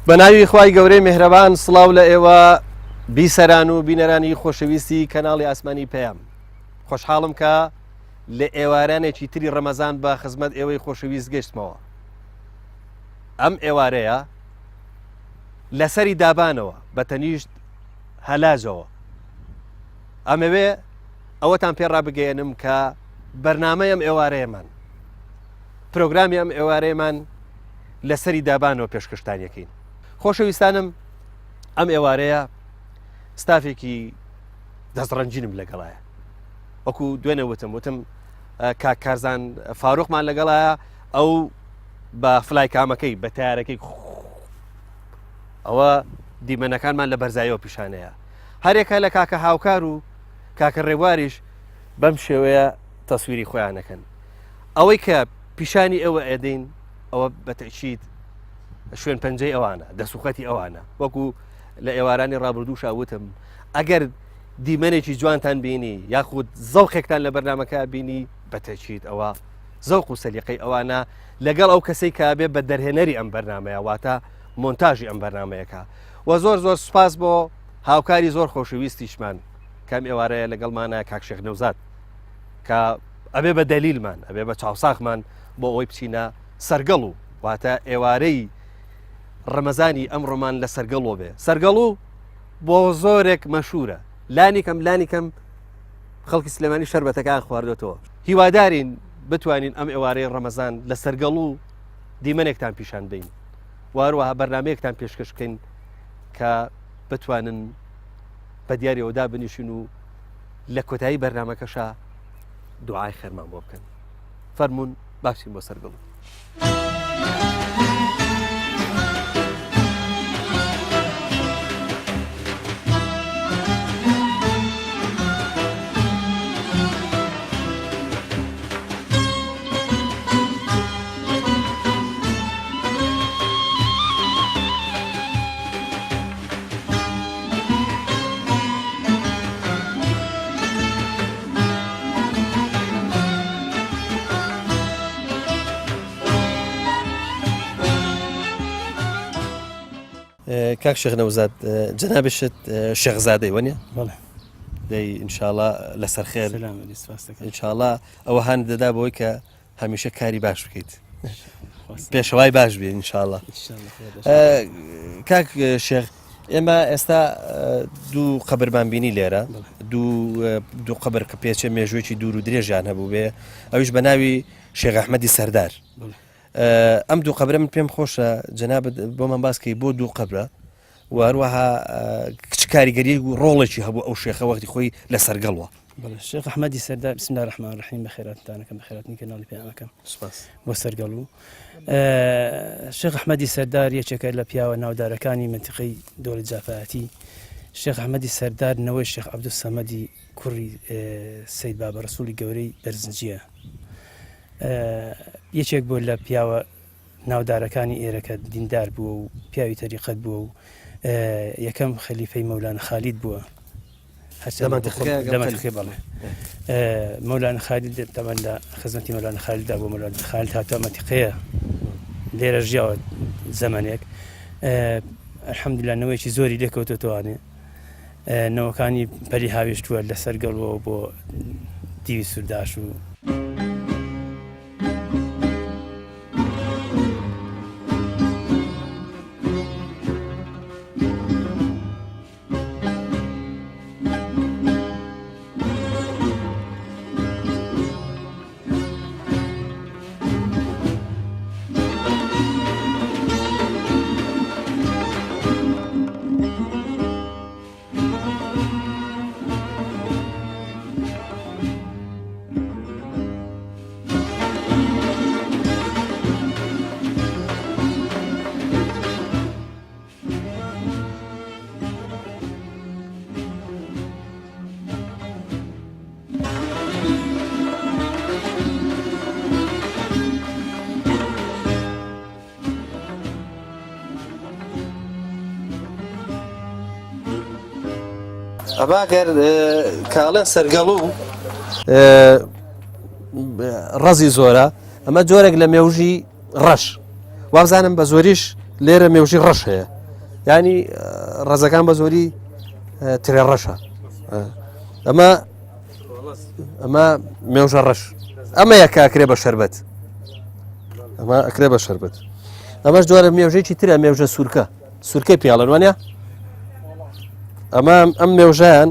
بەناوی خوای گەورەی میهرەبان سڵاو لە ئێوە بیسەران و بینەرانی خۆشەویستی کەناڵی ئاسمانی پەیام. خۆشحاڵم کە لە ئێوارانێکی تری ڕەمەزان بە خزمەت ئێوەی خۆشەویست گەشتمەوە. ئەم ئێوارەیە لەسەری دابانەوە بە تەنیشت هەلاجەوە. ئەمەوێ ئەوەتان پێڕابگەێنم کە بەرنامەی ئەم ئێوارەیەمان، پرۆگرامی ئەم ئێوارەیەمان لەسەری دابانەوە پێشکەشتانیەکەین. خۆشەویستانم، ئەم ئێوارەیە ستافێکی دەستڕەنجینم لەگەڵایە. وەکو دوێنێ وتم کاک کارزان فاروقمان لەگەڵایە، ئەو بە فلای کامەکەی بە تیارەکەی ئەوە دیمەنەکانمان لە بەرزاییەوە پیشانەیە. هەرێکە لە کاکە هاوکار و کاکە ڕێواریش بەم شێوەیە تەسویری خۆیانەکەن. ئەوەی کە پیشانی ئێوە ئێدەین ئەوە بەتەکید شوێن پەنجەی ئەوانە، دەسوخەتی ئەوانە. وەکو لە ئێوارانی ڕابردوو شاوتم، ئەگەر دیمەنێکی جوانتان بینی یاخود زەوقێکتان لە بەرنامەکە بینی، بەتەکید ئەوە زەوق و سەلیقەی ئەوانە لەگەڵ ئەو کەسەی کە بێ بە دەرهێنەری ئەم بەرنامەیە، واتە مۆنتاژی ئەم بەرنامەیەکە. و زۆر زۆر سوپاس بۆ هاوکاری زۆر خۆشەویستیشمان کەم ئێوارەیە لەگەڵمانە، کاک شێخ نەوزاد، کە ئەبێ بە دەلیلمان، ئەبێ بە چاوساخمان بۆ ئەوەی بچینە سەرگەڵ و واتە ئێوارەی ڕەمەزانی ئەمڕۆمان لە سەرگەڵۆ بێ. سەرگەڵ و بۆ زۆرێک مەشهورە، لانی کەم خەڵکی سلێمانی شەربەتەکان خواردوێتەوە. هیوادارین بتوانین ئەم ئێوارەی ڕەمەزان لە سەرگەڵ و دیمەنێکتان پیشان بدەین، واروەها بەرنامەیەکتان پێشکەش بکەین کە بتوانن بە دیاریەوەدا بنیشین و لە کۆتایی بەرنامەکەشە دوعای خێرمان بۆ بکەن. فەرموون باشین بۆ سەرگەڵ. کاک شێخ نەوزاد، جەنابشت شێخزادەی وەنیە؟ دەی ئینشاءڵڵا لەسەر خێر ئینشاءڵڵا ئەوە هەن دەدا بۆی کە هەمیشە کاری باش بکەیت، پێشەوای باش بێ ئینشاءڵڵا. کاک شێخ، ئێمە ئێستا دوو قەبرمان بینی لێرە، دوو قەبر کە پێچە مێژوێکی دوور و درێژیان هەبوو بێ، ئەویش بە ناوی شێخ ئەحمەدی سەردار. ئەم دوو قەبرە من پێم خۆشە جەنابەت بۆمان باسکەی بۆ دوو قەبرە و هەروەها کچ کاریگەری و ڕۆڵێکی هەبوو ئەو شێخە وەختی خۆی لە سەرگەڵوە. شێخ ئەحمەدی سەردار، بسم الله الرحمن الرحیم، بەخێراتتانەکەم، بەخێراتنی کەناڵی پەیامەکەم بۆ سەرگەڵوو. شێخ ئەحمەدی سەردار یەکێکە لە پیاوە ناودارەکانی منتیقەی دەوڵەتی جافایەتی. شێخ ئەحمەدی سەردار نەوەی شێخ عەبدولسەمەدی کوڕی سەید بابە ڕەسووڵی گەورەی بەرزنجیە. یەکێک بوو لە پیاوە ناودارەکانی ئێرەکە دیندار بووە و پیاوی تەریقەت بووە و یەکەم خەلیفەی مەولانە خالید بووە لەمەنتیقەی. بەڵێ مەولانە خالید تەمەن لە خزمەتی مەولانە خالیددا بووە. مەولانە خالید هاتووە مەنتیقەیە لێرە ژیاوە زەمانێک. ئەلحەمدولیلا نەوەیەکی زۆری لێکەوتۆتەوانێ، نەوەکانی پەلی هاوێشتووە لە سەرگەڵەوە بۆ دیوی سوورداش و ئەمە ئەگەر کاڵێن سەرگەڵ و ڕەزی زۆرە، ئەمە جۆرێک لە مێوژی ڕەش، وابزانم بە زۆریش لێرە مێوژی ڕەش هەیە. ینی ڕزەکان بە زۆری ترێ ڕەشە ئەمە مێوژە ڕەش ئەمە یەکە ئەکرێ بە شەربەت ئەمە ئەکرێ بە شەربەت ئەمەش جوارە مێوژەیەکی ترە مێوژە سوورکە سوورکەی پیاڵن وانە ئەمە ئەم مێوژیان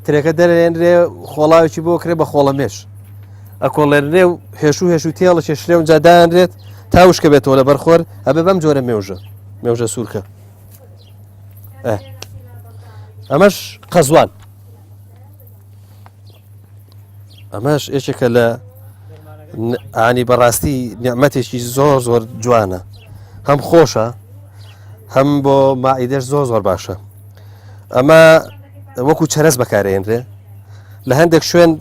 ترێکە دەرێنرێ خۆڵاوێکی بۆ کرێ بە خۆڵە مێش ئەکۆڵێنرێ و هێشوو تێڵە چێشرێ و جادانرێت تا وشکە بێتەوە لە بەرخۆر ئەبێ بەم جۆرە مێوژە سوورکە ئەمەش قەزوان ئەمەش یەکێکە لە ئانی بەڕاستی نیعمەتێکی زۆر جوانە هەم خۆشە هەم بۆ مائیدەش زۆر باشە ئەمە وەکو چەرەز بەکارێنرێ لە هەندێک شوێن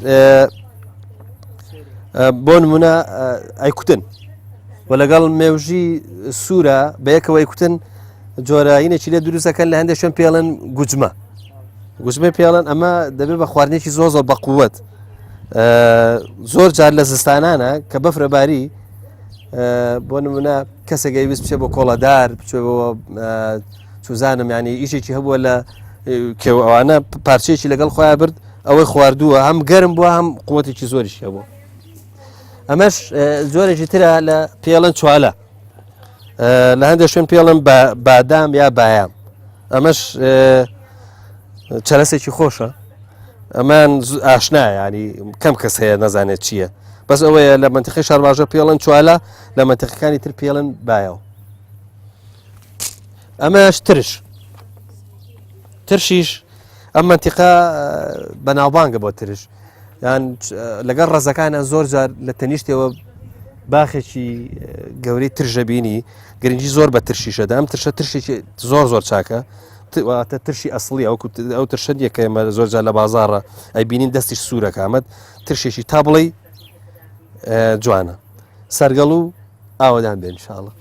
بۆ نمونە ئەیکوتن و لەگەڵ مێوژی سوورە بە یەکەوە ئەیکوتن جۆرەینێکی لێ دروستەکەن لە هەندێک شوێن پێڵەن گوجمە پێڵەن ئەمە دەبێت بە خواردنێکی زۆر بەقووەت زۆر جار لە زستانانە کە بەفرەباری بۆ نمونە کەسێک ویست بچێت بۆ کۆڵەدار بچێت بۆ چوزانم ینی ئیشێکی هەبووە لە کێوانە پارچەیەکی لەگەڵ خۆیان برد ئەوەی خواردووە هەم گەرم بووە هەم قووەتێکی زۆریش هەبوو ئەمەش زۆرێکی ترە لە پێڵەن چوالە لە هەندێک شوێن پێڵم بادام یا بایام ئەمەش چەرەسێکی خۆشە ئەمان ئاشنایە ینی کەم کەس هەیە نەزانێت چییە بەس ئەوەیە لە منتیقی شارباژە پێڵەن چوالە لە منتیقەکانی تر پێڵن بایەوە ئەمەش ترشیش ئەم منتیقە بەناوبانگە بۆ ترش یان لەگەڵ ڕزەکانە زۆر جار لە تەنیشتەوە باخێکی گەورەی ترژە بینی گرنگی زۆر بە ترشیشەدا ئەم ترشێکی زۆر چاکە واتە ترشی ئەسڵی ئەو ترشە یەکە ئێمە زۆر جار لە بازاڕە ئەی بینین دەستیش سوورەکە ئەمەد ترشێکی تا بڵێ جوانە سەرگەڵ و ئاوەدان بێن ئینشاڵڵا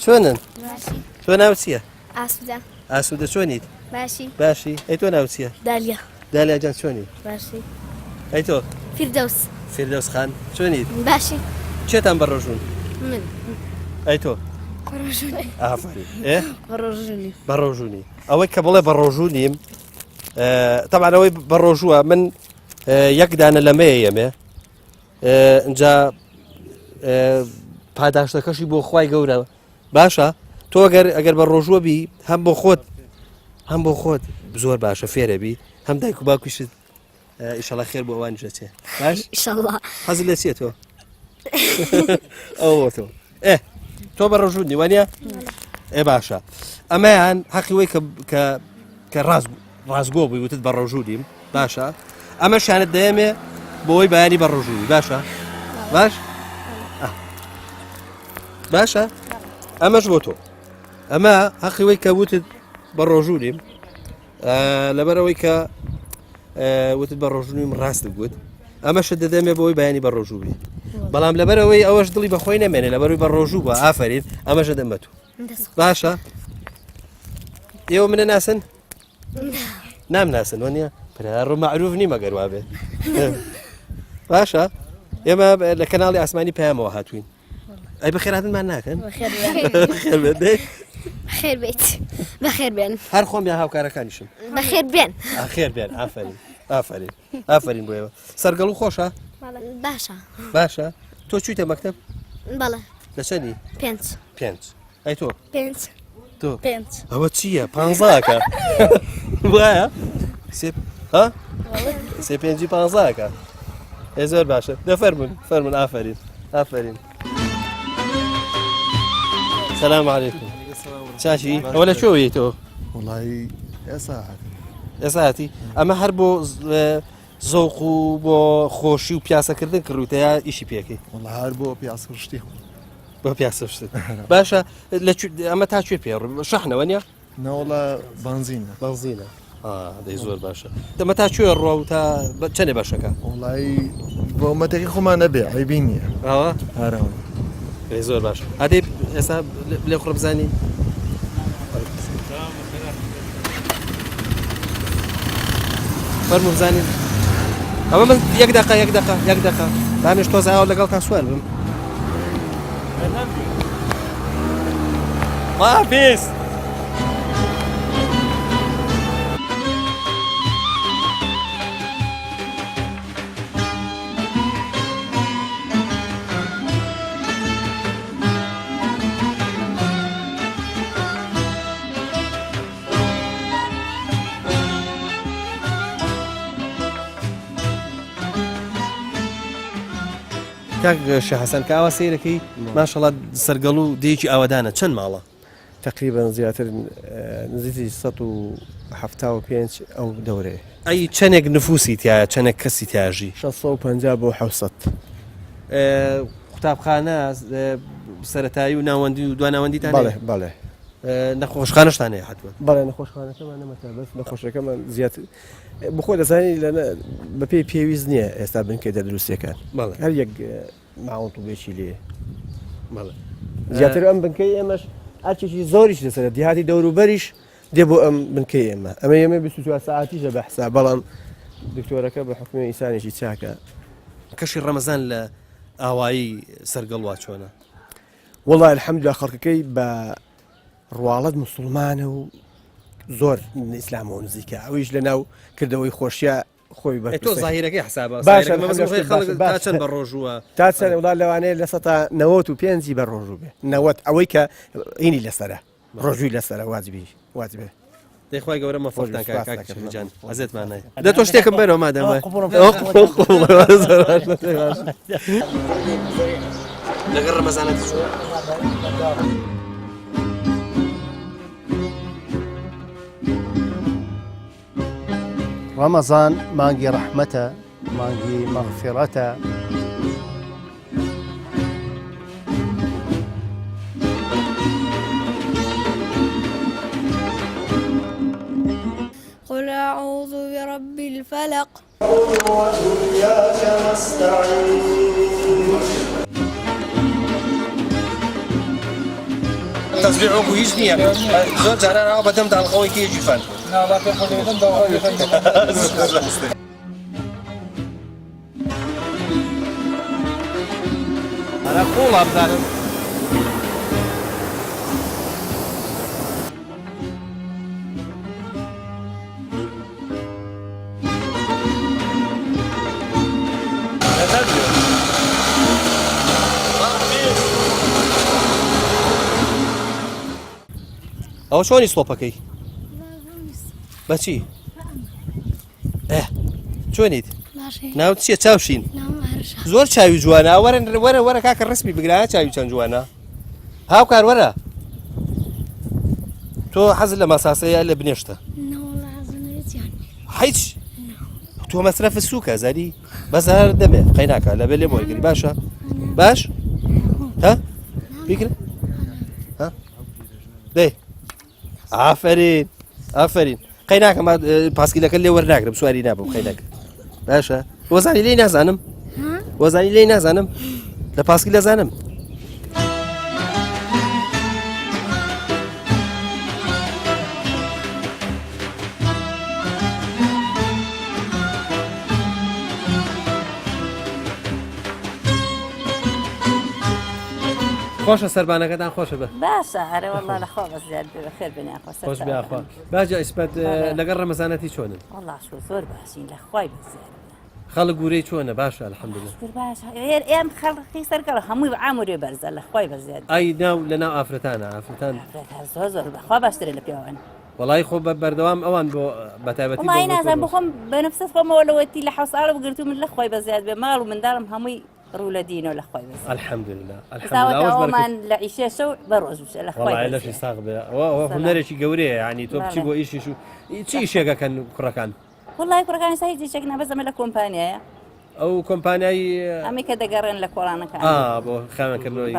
چۆنن؟ تۆ ناو چییە؟ ئاسوودە چۆنیت؟ باشی ئەی تۆ ناو چییە؟ دالیا جان چۆنی؟ ئەی تۆ؟ فیردەوس خان چۆنیت؟ باشی چێتان بەڕۆژوون؟ من ئەی تۆ؟ بەڕۆژوونی ئەوەی کە بڵێ بەڕۆژوونیم تەبعا ئەوەی بەڕۆژووە من یەک دانە لەمەیە ئێمێ اینجا پاداشتەکەشی بۆ خوای گەورە باشە تۆ ئەگەر بە ڕۆژوە بی هەم بۆ خۆت زۆر باشە فێرە بی هەم دایک و باوکیشت ئیشەڵا خێر بۆ ئەوان جێتێ باش حەزت لە چییە تۆ ئەوە تۆ تۆ بە ڕۆژوو دیوانە باشە ئەمەیان حەقیەوەی کە ڕازگۆ بووی وتت بە ڕۆژوو دیم باشە ئەمە شانت دەیەمێ بۆی بەیانی بە ڕۆژووی باشە باشە ئەمەش بۆ تۆ ئەمە حەقیەوەی کە وتت بە ڕۆژوو دیم لەبەرەوەی کە وتت بە ڕۆژوویم ڕاست گوت ئەمەش دەدەمێ بۆی بەیانی بە ڕۆژووی بەڵام لەبەرەوەی ئەوەش دڵی بەخۆی نەمێنێ لەبەروی بە ڕۆژوو بە ئافرین ئەمەشە دەمە تو باشە ئێوە منە ناسن نامناسن وانە پرڕ مەعروف نیمە گەر وابێ باشە ئێمە لە کەناڵی ئاسمانی پەیامەوە هاتوین ئەی بەخێراتنمان ناکەن خێر بێت بەخێر بێن هەر خۆم یا هاوکارەکانیشم بەخێر بێن خێر بێن ئافرین بۆ ئێوە سەرگەڵ و خۆشە باشە تۆ چوویتە مەکتەب بەڵێ لە چەندی؟ 5 ئەی تۆ؟ 5 ئەوە چییە؟ 15کە وایە؟ سێ پێنجی 15کە زۆر باشە دەفەرمون ئافرین سلام علیکم چاشی ئەوە لە چۆوی تۆ؟ وڵی ئێسا ئێساتی ئەمە هەر بۆ زەوق و بۆ خۆشی و پیاسەکردن کڕوتەیە ئیشی پێکەی والله هەر بۆ پیاسڕشتی بۆ پیاسەشت باشە ئەمە تا کوێ پێڕ شەحنەوە نیە نەوەڵە بنزینە بەنزینە دەی زۆر باشە دەمە تا کوێ ڕۆ و تا چەندێ باشەکە وڵی بۆ مەتەقی خۆمان نەبێ عیبی نییە ئەوە هەرەوە زۆر باش هەدێ ئێستا لێ خوڕ بزانی فەرموو بزانین ئەمە من یەک دقە دامێش تۆز ئاوە لەگەڵ تا سوال بم مافیس کاک شەحەسەن کە ئاوا سەیرەکەی ماشەڵڵا سەرگەڵ و دەیەکی ئاوادانە چەند ماڵە تقریبا زیاتر نزیکی 175 ئەو دەورەیە ئەی چەندێک نفوسی تایە چەندێک کەسی تاژی 650 بۆ 700 قوتابخانە سەرەتایی و ناوەندی و دواناوەندیتان بەڵێ نەخۆشخانەشتانەیە حتوە بەڵێ نەخۆشخانەکەمان نەمەتا بەس نەخۆشەکەمان زیاتر بخۆ دەزانی لەنە بەپێی پێویست نییە ئێستا بنکەیتە دروستەکان هەر یەک ماوەڵ و بێکی لێ زیاتر ئەم بنکەی ئێمەش ئاچێکی زۆریش لەسەر دیهاتی دەوروبەریش دێ بۆ ئەم بنکەی ئێمە 24 ساعتیشە بە حساب بەڵام دکتۆرەکە بە حکومی ئیسانێکی چاکە کەشی ڕەمەزان لە ئاوایی سەرگەڵوا چۆنە وڵای الحەمدوللا خەڵکەکەی بە ڕواڵەت مسلمانە و زۆر ئیسلامەوە نزیکە ئەویش لە ناو کردەوەی خۆشیە خۆی بە تۆ زاهیرەکەی حسابە چەند بە ڕۆژووە تا چەند وڵا لەوانەیە لە 95 بە ڕۆژوو بێ 90 ئەوەی کە هینی لەسرە ڕۆژووی لەسرە واجبێ دەیخوای گەورە مەفۆفتان کاکجان ئەزێتمان نایە دە تۆ شتێکم بێنەوە مادەمە لەگەڵ ڕەمەزانەتی رمضان مانجي رحمته مانجي مغفرته قل أعوذ برب الفلق وإياك نستعين تەسبیح و هیچ نییە زۆر جاران ئەو بەدەم داڵخەوەی کێجی فەن ئەرە خۆڵا بزانم ئەوە چۆنی سڵۆپەکەی بەچی چۆنیت ناوت چییە چاوشین زۆر چاوی جوانە وەرە کاکە ڕسمی بگرایە چاوی چەند جوانە هاوکار وەرە تۆ حەزت لە مەساسەیە لە بنێشتە هیچ تۆ مەسرەفە سووکە زاری بەزار دەبێ قەی ناکە لەبێ لێ وەرگری باشە باش ها بیکرد ها دەی ئافرین قەی ناکەم پاسکیلەکە لێ وەرناگرم سواری نابم قەی ناکە باشە وەزانی لێی نازانم وەزانی لێی نازانم لە پاسکی لەزانم خۆشە سەربانەکەتان خۆشە بە باشە هەرە وەڵا لە خۆ بەزیاد بێ بەخێر بێنیان خۆش بیاخوا باجا ئیسبەت لەگەڵ ڕەمەزانەتی چۆنن وەڵا زۆر باشین لە خوای بەزیاد خەڵک گورەی چۆنە باشە الحەمدولله باش ئێم خەڵقی سەرگەڵ هەمووی بە ئامورێ بەرزە لە خوای بەزیاد ئای ناو لە ناو ئافرەتانە ئافرەتان زۆر بەخوا باشترە لە پیاوان وڵای خۆ بە بەردەوام ئەوان بۆ بەتایبەتی وڵای نازان بخۆم بە نەفسەت خۆمەوە لەوەتی لە حەوت ساڵە بگرتو من لە خوای بەزیاد بێ ماڵ و منداڵم هەمووی ڕوو لە دینەوە لە خۆی بەس الحەمدلله ساوەتە ئەومان لە عیشە شەو بەڕۆژ لە وڵای لەشی خۆی ساغ بێ هوەرێکی گەورەیە ینی تۆ بچی بۆ ئیشیش و چی شێگەکەن کوڕەکان وڵای کوڕەکانی سای هیچ شتێک نەبەزەمە لە کۆمپانیایە ئەو کۆمپانیایی ئەمی کە دەگەڕێن لە کۆڵانەکان بۆ خامەکردنەوەی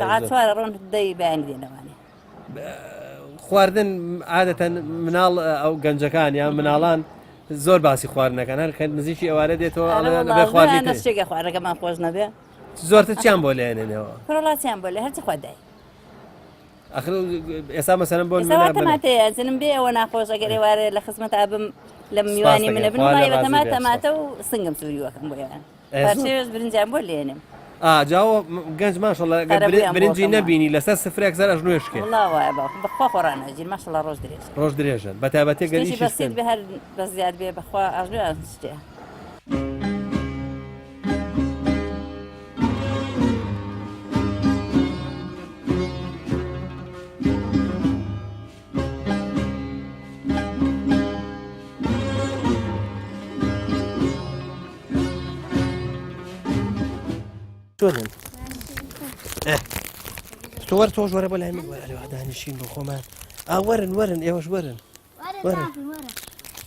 ساعات 4 ڕۆن دەی بەیانی دێنەوانێ خواردن عادەتەن مناڵ ئەو گەنجەکان یان مناڵان زۆر باسی خواردنەکەن هەر نزیکی ئێوارە دێتەوە بێ خواردن شتێکە خواردنەکەمان خۆش نەبێ زۆرتر چیان بۆ لێنێنەوە کڕۆڵاتیان بۆ لێ هەرچی خودای ئەخر ئێستا مەسەرم بۆ تەماتەیە جنم بێ ئەوە ناخۆش ئەگەر ێوارە لە خزمەت بم لە میوانی منە بنمای بە تەماتە و سنگم سووریوەکەم بۆ ئێوان پارچێوێش برنجیان بۆ لێنم جاوە گەنج ماشەڵڵا برنجی نەبینی لەسەر سفرێک زەر ئەژنوێشکێ وڵا وایە بەخوا خۆڕانەژین ماشەڵڵا ڕۆژ درێژ ڕۆژ درێژن بەتابەتێ گەریشی بەسیت بە هەر بە زیاد بێ بەخوا ئەژنوێ شتێ چۆنن تۆوەەر تۆش وەرە بە لای من وەرەوە دانیشین بۆ خۆمان وەرن ئێوەش وەرن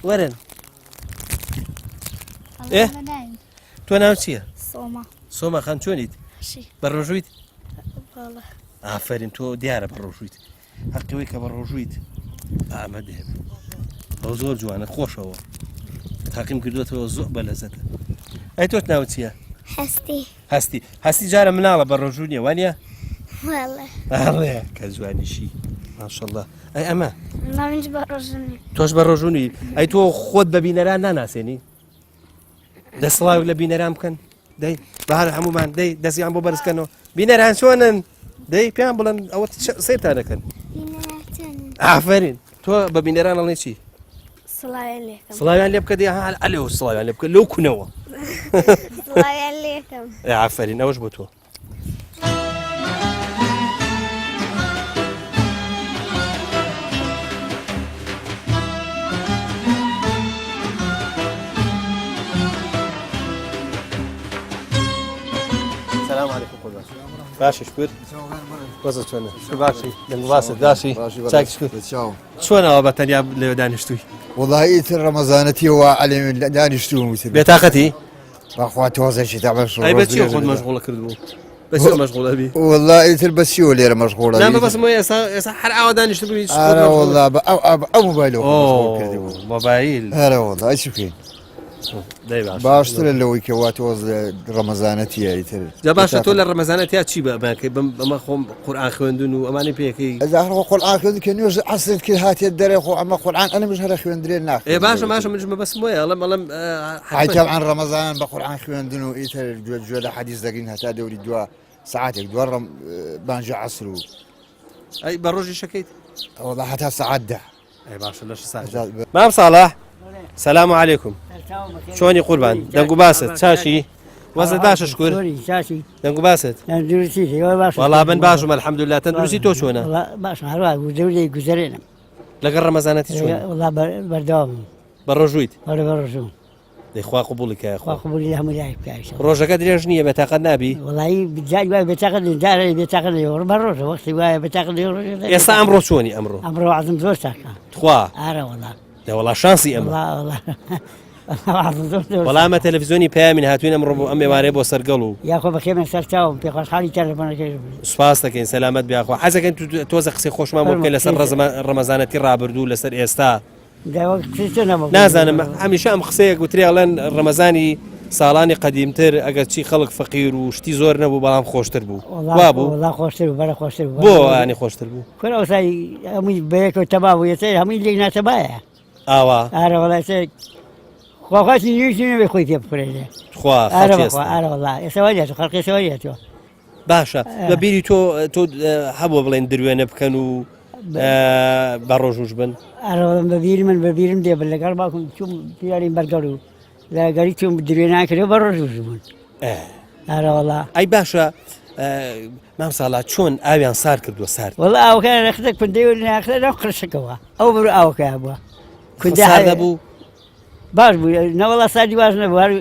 وەرن تۆ ناو چییە؟ سۆما خان چۆنیت؟ بەڕۆژوویت؟ ئافرین تۆ دیارە بەڕۆژوویت هەقیەوەی کە بەڕۆژوویت ئامە دێم ئەو زۆر جوانە خۆشەوە تاقیم کردوێتەوە زۆر بە لەزەتە ئەی تۆت ناو چییە؟ هەستی جارە مناڵە بە ڕۆژوو نیە وانە؟ ئەڵێ کە جوانیشی ماشەڵڵا ئەی ئەمە تۆش بە ڕۆژوونی ئەی تۆ خۆت بە بینەران ناناسێنی دەسڵاو لە بینەران بکەن دەی بەهار هەمومان دەی دەستیان بۆ بەرزکەنەوە بینەران چۆنن دەی پێیان بڵێن ئەوە سێتان دەکەن ئافرین تۆ بە بینەران ئەڵێ چی؟ سڵاویان لێ بکە دێ ئەلێ سڵاویان لێ بکە لەو کونەوە ئافرین ئەوەش بۆ تۆ السلام عليكم قدوة باشا شكور وزت شلونه شو باشي دنقباسط داشي شاك شكور شلون أبغى بتنيا لو دانشتوي والله إيت رمضانتي وعلي دانشتوي بطاقتي أخواتي وزن شي تعمل أي بس يأخذ مشغولة كردو بس هو مشغول أبي والله إيت البسيو اللي مشغولة لا بس مو يصح حرقة دانشتوي أنا والله أو موبايله موبايل أنا والله إيش فين باشتر اللي ويكوات وز رمضانتي ايتر جاباشا تولى الرمضانتي تشي بما خوم قران خوندن واماني بيكي اذا هو قران خوندن كنيوز عصرت كل هاتي الدري خو اما قران انا مش هر خوندرين ناخ اي باشا ماشي من بس مويه الله هاي طبعا رمضان بقران خوندن وايتر جوده حديث دقين هتا دوري دوا ساعات دوا بانجا عصر اي بروجي شكيت والله حتى ساعات ده اي باشا لاش ساعه ما بصلاح السلام عليكم شلوني قربان دنقو باسط شاشي وزن باشا شكور دنقو باسط والله من باشم الحمد لله تندرسي تو شونا والله باش هرواه وزولي جزرينا لقى رمضاناتي شلون والله بردوام بروجويت ولا برجو اخوا قبولك يا اخوا قبولي لهم ولا كايش روجا دريج نيه بتاقد نابي والله بتجاي بتاقد دار بتاقد بروجا وقت بتاقد يا سا امرو شوني امرو عظم زور ساكا تخوا ارى والله لا والله شانسي والله والله ما تلفزيوني بها من هاتوين امرو امي واري بو سرقلو يا اخو بخير من سرتاو بيخوش حالي تلفون كيف سپاسەکەین سەلامەت بیا خۆ حەزەکەن تۆزە قسەی خۆشمان بۆ بکەین لەسەر ڕەمەزانەتی ڕابردوو لەسەر ئێستا نازانم هەمیشە ئەم قسەیە گوتری ئەڵێن ڕەمەزانی ساڵانی قەدیمتر ئەگەر چی خەڵک فەقیر و شتی زۆر نەبوو بەڵام خۆشتر بوو وا بوو خۆشتر بوو بەرە خۆشتر بوو بۆ ینی خۆشتر بوو کورەوەسای هەمووی بەیەکەوە تەبا بوو یەسەر هەمووی لێک ناتەبایە ئاوا ئارە وەڵای خواخواسی نوێژی نوێ خۆی پێ بخورێنێ خوا ئارە وەڵا ئێسەوەریێت خەڵقی سەوەریێتەوە باشە بە بیری تۆ هەبوو بڵێن دروێنە بکەن و بە ڕۆژوش بن ئارەوەڵم بەبیری من بەبیرم دێ بن لەگەڵ باکم چوم پیاڵین بەرگەڵ و لە گەری چوم درێناکردەوە بە ڕۆژوش بوون ئارە وەڵا ئەی باشە مام ساڵات چۆن ئاویان سار کردووە سارد وەڵا ئاوەکان رەختێک کوندەی و ناخرە لەو قرشەکەەوە ئەو بڕ ئاوەکە بووە کوندە بوو باش بوو نەوەڵا سادی باش نەبوو هەر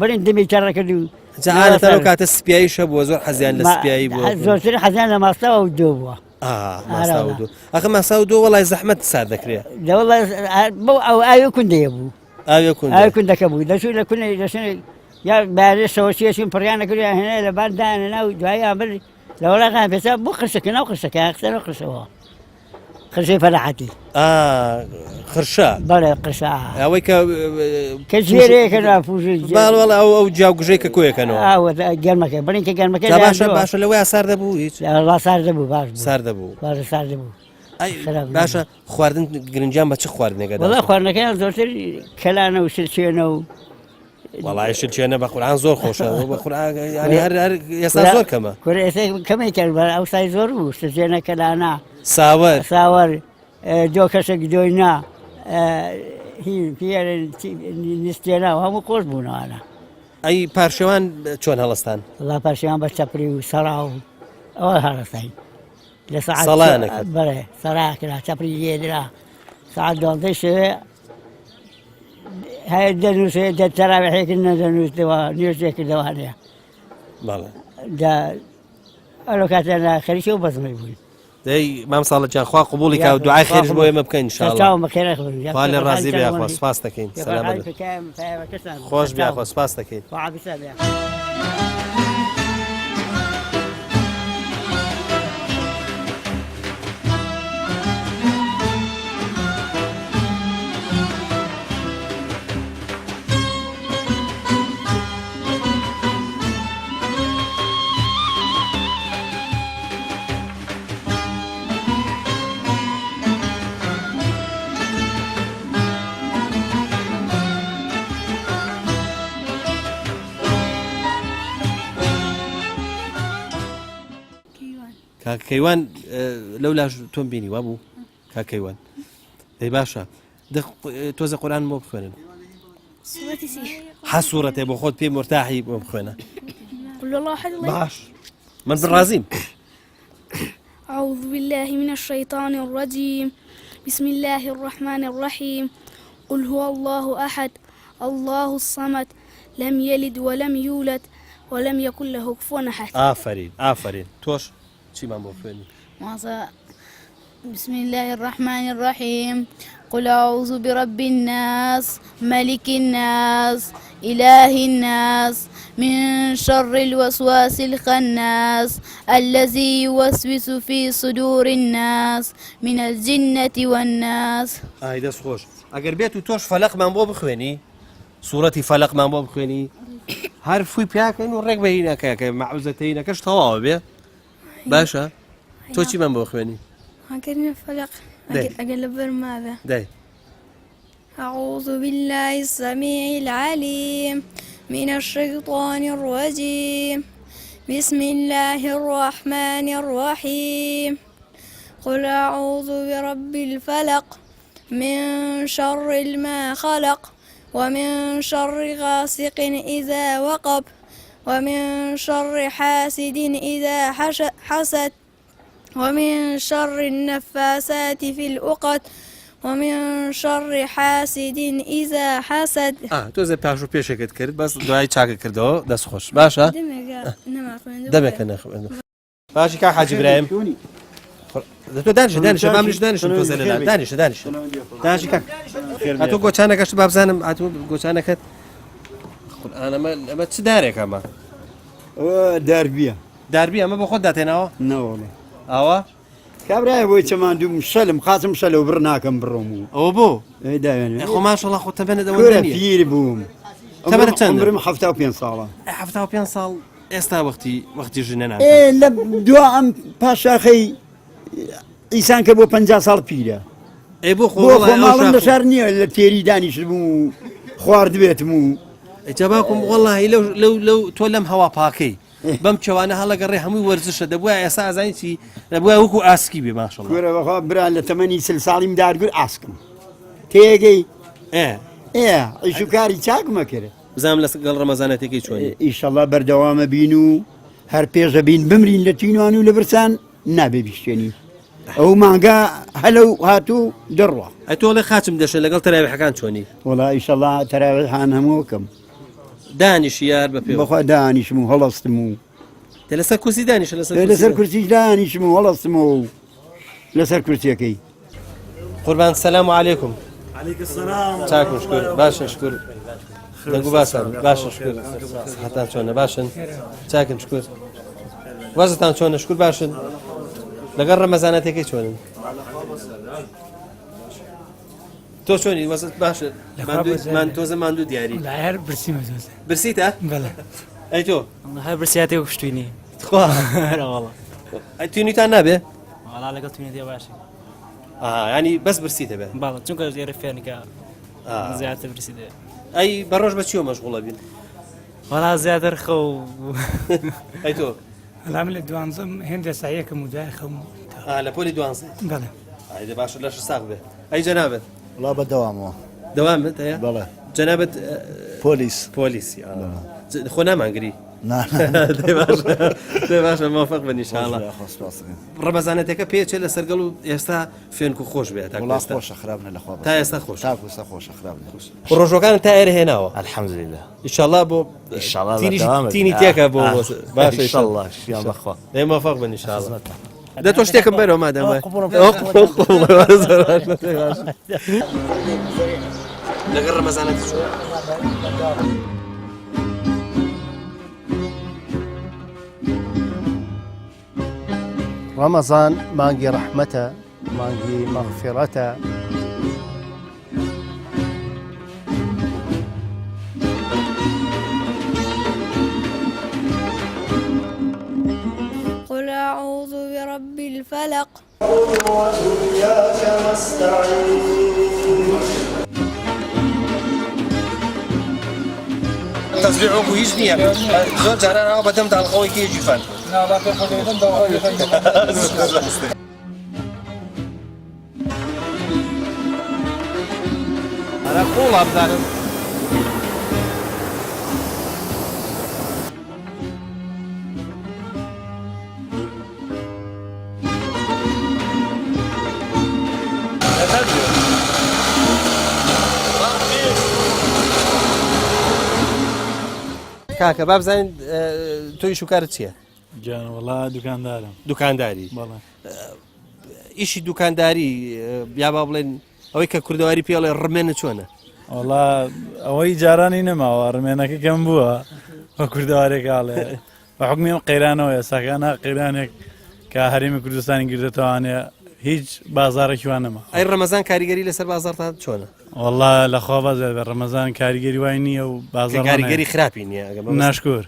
بەرین دەمی چڕە کرد و جاء کاتە سپیایی شە بووە زۆر حەزیان لە سپیایی بووە زۆرتر حەزیان لە ماستەوە و دۆ بووە ماساودۆ ئەخە ماساودۆ وەڵای زەحمەت سار دەکرێت دەوڵە بۆ ئەو ئاوێ کوندەیە بوو ئاوێ کون ئاوێ کوندەکە بوو دەچوو لە کونێ دەچێت یا بارێ شەوەچێشین پڕیانە کردیان هێنای لە باردایانە ناو دوایی بر لە وڵاتان پێچا بۆ قرشەکە ناو قرشەکە قسەرە قرشەوە خرشەی فەلاحەتی خرشە بەڵێ قرشە ئەوەی کە ژێرەیەکە ناپوژی باڵ ئەو جاوگژەی کە کۆیەکەنەوە گەرمەکە بڵین کە گەرمەکە باشە لەوەی سار دەبوو هیچ سار دەبوو باش سار دەبوو سار دەبوو باشە خواردن گرنجیان بە چ خواردنێکە وڵا خواردنەکەیان زۆرتر کەلانە و شرچێنە و وڵای شرچێنە بە قورئان زۆر خۆشە بە قورئان ینی هەر ئێستا زۆر کەمە کەمەی کرد ئەو سای زۆر بوو شرچێنە کەلانە ساوەر دۆ کەشێک دۆینا نیستێنا و هەموو خۆش بوونەوانە ئەی پارشەوان چۆن هەڵستان وڵا پارشەوان بە چەپری و سەرا و ئەوە هەڵستین لە سەڵانەکە بەڵێ سەراکرا چەپری لێدرا سعات دوازدەی شەوێ هەیە دەنووسێ تەراویحێکرد نەدەنووسەوە نوێژێک کردەوانەیە بەڵێ ئەلۆ کاتیان خەریکی و بەزمەی بووین دەی مام ساڵە جان خوا قبوڵی کا و دوعای خێرش بۆ ئێمە بکەین ئینشاءڵڵا بەخێرە خوا لێ ڕازی بێ خوا سپاس دەکەین سەلامەت خۆش بیا خوا سپاس دەکەین کاکەیوان لەو لاژ تۆم بینی وا بوو کاکەیوان دەی باشە تۆزە قورئان بۆ بخوێنن حەسوورەتێ بۆ خۆت پێی مرتاحی بۆ بخوێنە باش من بڕازیم أعوذ بالله من الشيطان الرجيم بسم الله الرحمن الرحيم قل هو الله أحد الله الصمد لم يلد ولم يولد ولم يكن له كفوا أحد ئافرین تۆش چیمان بۆ خوێنی بسم الله الرحمن الرحيم قل أعوذ برب الناس ملك الناس إله الناس من شر الوسواس الخناس الذي يوسوس في صدور الناس من الجنة والناس دەست خۆش ئەگەر بێت و تۆش فەلەقمان بۆ بخوێنی سوورەتی فەلەقمان بۆ بخوێنی هەر فوی پیاکەین و ڕێک بەهی نەکەکە مەعوزەتەینەکەش تەواوە بێ باشە تۆ چیمان بۆ خوێنی هكذا فلق أقل ماذا داي أعوذ بالله السميع العليم من الشيطان الرجيم بسم الله الرحمن الرحيم قل أعوذ برب الفلق من شر ما خلق ومن شر غاسق إذا وقب ومن شر حاسد إذا حسد ومن شر النفاسات في العقد ومن شر حاسد إذا حسد تۆزە پاش و پێشەکەت کرد بەس دوای چاکە کردەوە دەست خۆش باشە دەمێکە نەخوێن باشی کا حاجی برایم تۆ دانیشە مامریش دانیشن تۆزە لەلا دانیشە دانیشی کاک هاتوو گۆچانەکەش با بزانم هاتوو گۆچانەکەت ئەمە چ دارێک ئەمە داربی ئەمە بۆ خۆت داتێنەوە نەوەڵێ ئەوە کابرای بۆی چەماندوم شەلم خاتم شەلە و بڕ ناکەم بڕۆم و ئەوە بۆ خۆ ماشەڵڵا خۆ تەبەنە پیر بووم تەبەنە چەند برم 75 ساڵە 75 ساڵ ئێستا وەختی ژنە ناکە لە دوا ئەم پاشاخەی ئیسان کە بۆ 50 ساڵ پیرە بۆ خۆماڵم لە شار نییە لە تێری دانیشت بوو و خوارد بێتم و ئەجاباکم وەڵڵاهی لەو تۆ لەم هەوا پاکەی بەم کێوانە هەڵەگەڕێ هەمووی وەرزشە دەبووە ئێستا ئازانی چی دەبووە وەکو ئاسکی بێ ماشەڵڵا گوێرە بەخوا برا لە تەمەنی 30 ساڵیم دارگر ئاسکم تێگەی ئیشوکاری چاکمە کرد بزانم لەگەڵ ڕەمەزانەتێکی چۆنی ئیشەڵڵا بەردەوامە بین و هەر پێشە بین بمرین لە تینوان و لە برسان نابێ بیشتێنی ئەو مانگا هەلو هاتوو دەڕوە ئەتۆ لە خاچم دەشێت لەگەڵ تەراویحەکان چۆنی وڵا ئیشەڵڵا تەراویحان هەمووکەم دانیش یار بە پێ بەخوا دانیشم و هەڵەستم و تە لەسەر کورسی دانیشە لەسەر کورسیش دانیشم و هەڵەستم و لەسەر کورسیەکەی قوربان سەلام عەلەیکم چاکم شکر باشن شکر دەنگ و باسان باشن شکر سەحەتان چۆنە باشن چاکم شکر وەزتان چۆنە شکر باشن لەگەڵ ڕەمەزانەتێکی چۆنن تۆ چۆنی وەزت باشە تۆزە ماندوو دیاری هەر برسیمە برسیتە ئەی تۆ هەر برسیاتی و شتوینی خوا توینیتان نابێ وڵا لەگەڵ توینێتی باشی ینی بەس برسیتە بێ باڵ چونکە ێرە فێنکە زیاتر برسیدێ ئەی بەڕۆژ بە چیوە مەشغوڵە بین وڵا زیاتر خە و ئەی تۆ لام لە دوانزم هێندە سایەکەم و دوای خەم لە پۆلی دوانزە بەڵێ ئەیدە باشە لەش ساغ بێ ئەی جەنابەت وڵا بەدەوامەوە دەوامت هەیە بەڵێ جەنابەت پۆلیسی خۆ نامانگری باشە مافق بن ئینشاءڵڵا ڕەمەزانەتەکە پێچێت لە سەرگەڵ و ئێستا فێنک و خۆش بێت خۆشە خراپە لەخوا تا ئێستا خۆش خۆشە خراپ ڕۆژەکان تا ئێرە هێناوە الحەمدولله ئینشاءڵڵا بۆ تینی تێکە بۆ باشە ئینشاءڵڵا شیان بەخوا دەی مافق بن ئینشاءڵڵا دە تۆ شتێکم بەرەوە مادەمە لەگەڵ ڕەمەزانەت رمضان مانگی رحمته مانگی مغفرته قل أعوذ برب الفلق وإياك نستعين تەزریعۆک و هیچ نییە زۆر جاران ئەوە بەدەم داڵخەوەی کێژی فەن ئەرە قوڵ ئابدارم کاکە با بزانین تۆی شوکارت چییە؟ جانوەڵا دوکاندارم دوکانداری بەڵێ ئیشی دوکانداری یا با بڵێن ئەوەی کە کوردەواری پێڵێ ڕمێنە چۆنە؟ وڵا ئەوەی جارانی نەماوە ڕمێنەکە کەم بووە بە کوردەوارێکاڵێ بە حکمیم قەیرانەوەیە ساکانە قەیرانێک کە هەرێمی کوردستانی گردێتوانێ هیچ بازارێکیوان نەما ئەی ڕەمەزان کاریگەری لەسەر بازارتان چۆنە؟ وڵا لەخوا بەزێت بە ڕەمەزان کاریگەری وای نییە و بازار کاریگەری خراپی نییە ناشکۆر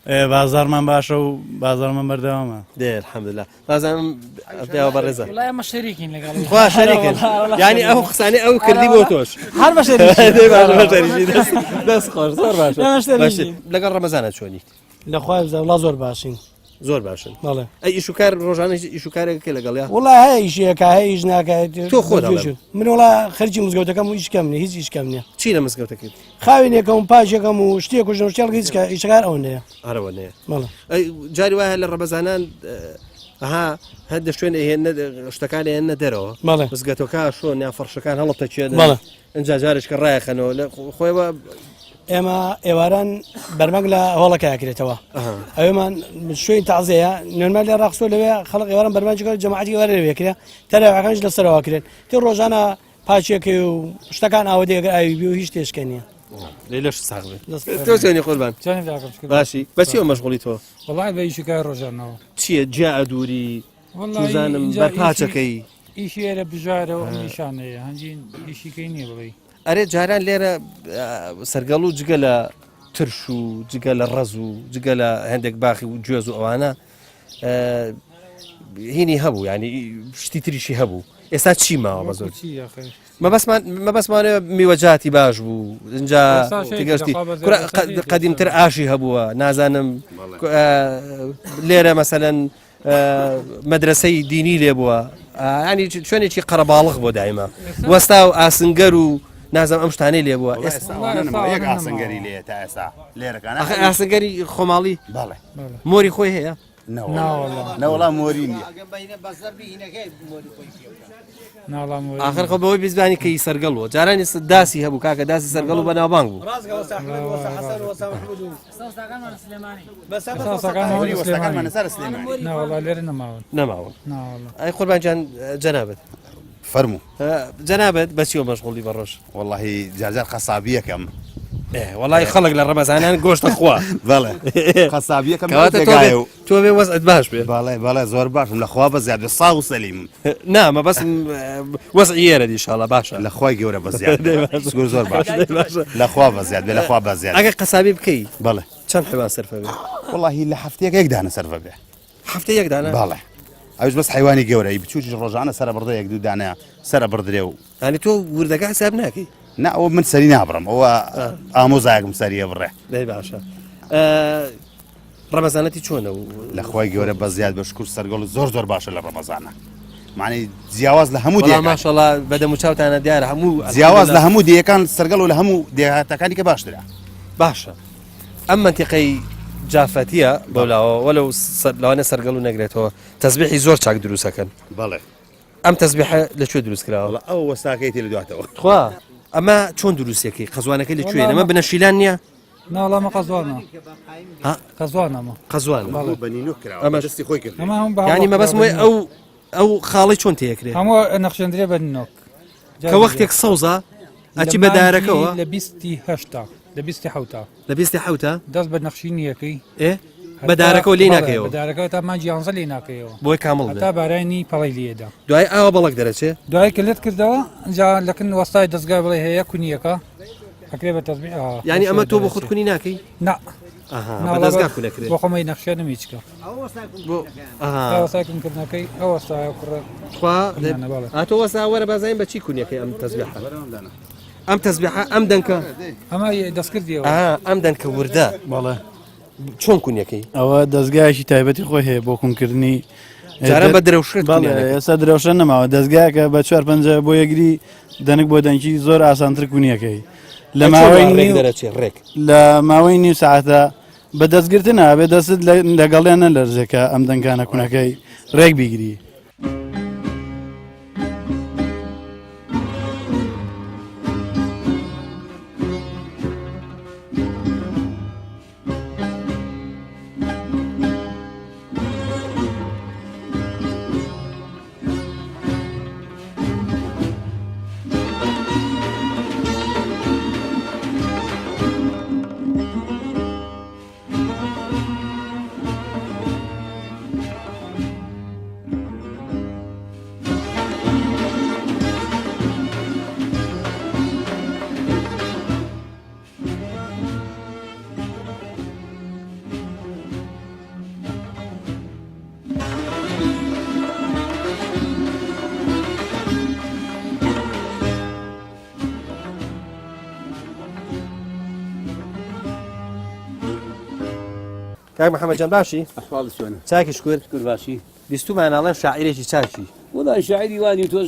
بازارمان باشە و بازارمان بەردەوامە دێ الحەمدوللا بازانم پێوە بەڕێزە وڵای ئەمە شەریکین لەگەڵ خوا شەریکن یعنی ئەو قسانەی ئەو کردی بۆ تۆش هەر بە دەست خۆش زۆر باشە لەگەڵ ڕەمەزانە چۆنی لەخوای وڵا زۆر باشین زۆر باشن بەڵێ ئەی ئیشوکار ڕۆژانە ئیشوکارێکە لەگەڵیا وڵا هەیە ئیشەکە هەیە هیچ ناکات تۆ خۆ من وڵا خەرجی مزگەوتەکەم و هیچ کەم نیە هیچ هیچ کەم نییە چی لە مزگەوتەکەت خاوێنێکەکەم و پاشەکەم و شتێک و ژنشتێڵ هیچ ئیشەکار ئەو نیە هەرەوە نەیە بەڵێ جاری وایە لە ڕەمەزانان ئەها هەندە شوێن شتەکان هێنە دەرەوە بەڵێ مزگەتەکە شۆن یا فەرشەکان هەڵەتە چێن بەڵێ ئەجا جارێککە ڕایەخەنەوە لە خۆیەوە ئێمە ئێواران بەرمەنگ لە هەوڵەکە یاکرێتەوە ئەوێمان شوێن تازەیە نورمال لە ڕاقسۆ لەوێ خەڵق ئێواران بەرمانجیکە جەماعەتی وەرە لەوێکرێ تەلاوەکانش لەسەرەوە کرێن تێ ڕۆژانە پاچێکی و شتەکان ئاوەدەیەگە ئاوی بی و هیچ تێشکە نییە لەش ساغ تۆ چۆنی قوربان باشی بەچیەوە مەشغوڵی تۆ وڵای بە ئیشەکە ڕۆژانەوە چییە جیا دووری توزانم بەر پاچەکەی ئیشی ئێرە بژارەوە نیشانەیە هەنجین ئیشیکەی نییە بڵێ ئەرێ جاران لێرە سەرگەڵ و جگە لە ترش و جگە لە ڕەز و جگە لە هەندێک باخی و گوێز و ئەوانە هینی هەبوو ینی شتی تریشی هەبوو ئێستا چی ماوە بە زۆر مەبەسمانەوە میوەجاتی باش بوو اینجا تگەشتی قەدیمتر ئاشی هەبووە نازانم لێرە مەسەلەن مەدرسەی دینی لێ بووە ینی شوێنێکی قەرەباڵغ بۆ دایما وەستا و ئاسنگەر و نازم ئەم شتانەی لێ بووە ئاسنگەری لێ تا ئێستا لێرەکان ئاسنگەری خۆماڵی بەڵێ مۆری خۆی هەیە نەوەڵام مۆرینی آخر خۆ بەوەی بیزبانی کەی سەرگەڵوە جارانی داسی هەبوو کاکە داسی سەرگەڵ و بەناوبانگ بوو نەماوە ئەی قوربانجان جەنابەت فەرموو جەنابەت بەچیەوە مەشغوڵی بە ڕۆژ واللهی جارجار خەسابیەکەم وڵی خەڵک لە ڕەمەزانان گۆشتە خوا بەڵێ خەسابیەکەم تۆ بێ وەزعت باش بێ بەڵێ زۆر باشم لەخوا بە زیاد ساغ و سەلیم نامە بەسم وەزعی ئێرە دیشاڵە باشە لەخوای گەورە بە زیاد زۆر باش لەخوا بە زیاد بێ لەخوا بە زیاد ئەگەر قەسابی بکەی بەڵێ چەند حیوان سەرفە بێ واللهی لە هەفتەیەک یەکدانە سەرفە بێ هەفتە یەکدانە بەڵێ ئەوش بەس حیوانی گەورەی بچوکی ڕۆژانە سەرە بڕدە یەک دوو دانە سەرە بڕدرێ و ینی تۆ وردەکە حساب ناکەی نا ئەوە من سەری نابڕم ئەوە ئامۆزایەکم سەریە بڕێ دەی باشە ڕەمەزانەتی چۆنە و لەخوای گەورە بە زیاد بە شکر سەرگەڵ زۆر باشە لە ڕەمەزانە معنی جیاواز لە هەموو دیێ ماشەڵا بەدەم و چاوتانە دیارە هەموو جیاواز لە هەموو دیەکان سەرگەڵ و لە هەموو دێهاتەکانی کە باشترە باشە ئەم منتیقەی جافەتیە بەولاوە وەلو لەوانە سەرگەڵ و نەگرێتەوە تەزبیحی زۆر چاک دروستەکەن بەڵێ ئەم تەزبیحە لەکوێ دروست کراوە ئەو وەستاکەیتی لە دواتەوە خوا ئەمە چۆن دروستەکەی قەزوانەکەی لەکوێن ئەمە بنەشیلان نییە ناڵامە قەزوانە قەزوانەمە قەزوان بەنینۆ کراوە دەستی خۆی کرد ینی مەبەست ئەو خاڵی چۆن تێکرێت هەموو نەخشەندرێ بە نۆک کە وەختێک سەوزە ئەچی بە دارەکەەوە لە 28 لە 27 لە 27 دەست بە نەخشینیەکەی بە دارەکەەوە لێ ناکەیەوە دارەکەەوە تا مانجی یانزە لێ ناکەیەوە بۆی کامڵ تا بارانی پەڵی لێدا دوای ئاوە بەڵک دەرەچێ دوای کە لێت کردەوە جا لەکن وەستای دەستگا بڵێ هەیە کونیەکە ئەکرێ بە تەزبیح ینی ئەمە تۆ بۆ خودت کونی ناکەی نا دەستگا کولەکرێت بۆ خۆمەی نەخشێنە میچکە وەستای کردنەکەی ئەو وەستایە کوڕە ئاتۆ وەستا وەرە بازانین بە چی کونیەکەی ئەم تەزبیحە ئەم تەزبیحە ئەم دەنکە ئەمە دەستکردیەوە ئەم دەنکە وردە بەڵێ چۆن کونیەکەی ئەوە دەستگایشی تایبەتی خۆی هەیە بۆ کوونکردنی جارە بە درەوشێت ئێستا درەوشە نەماوە دەستگایکە بە 4 بۆ یەگری دەنک بۆ دەنکی زۆر ئاسانتر کوونیەکەی لە ماوەی نیو ساعتە بە دەستگرتن نابێت دەست لەگەڵیانە لەرزێکە ئەم دەنگانە کوونەکەی ڕێک بیگری کاک محەممەد جان باشی ئەحواڵ چۆنە چاکیش کورد باشی بیستماناڵێن شاعیرێکی چاکی وڵای شاعری وانی تۆ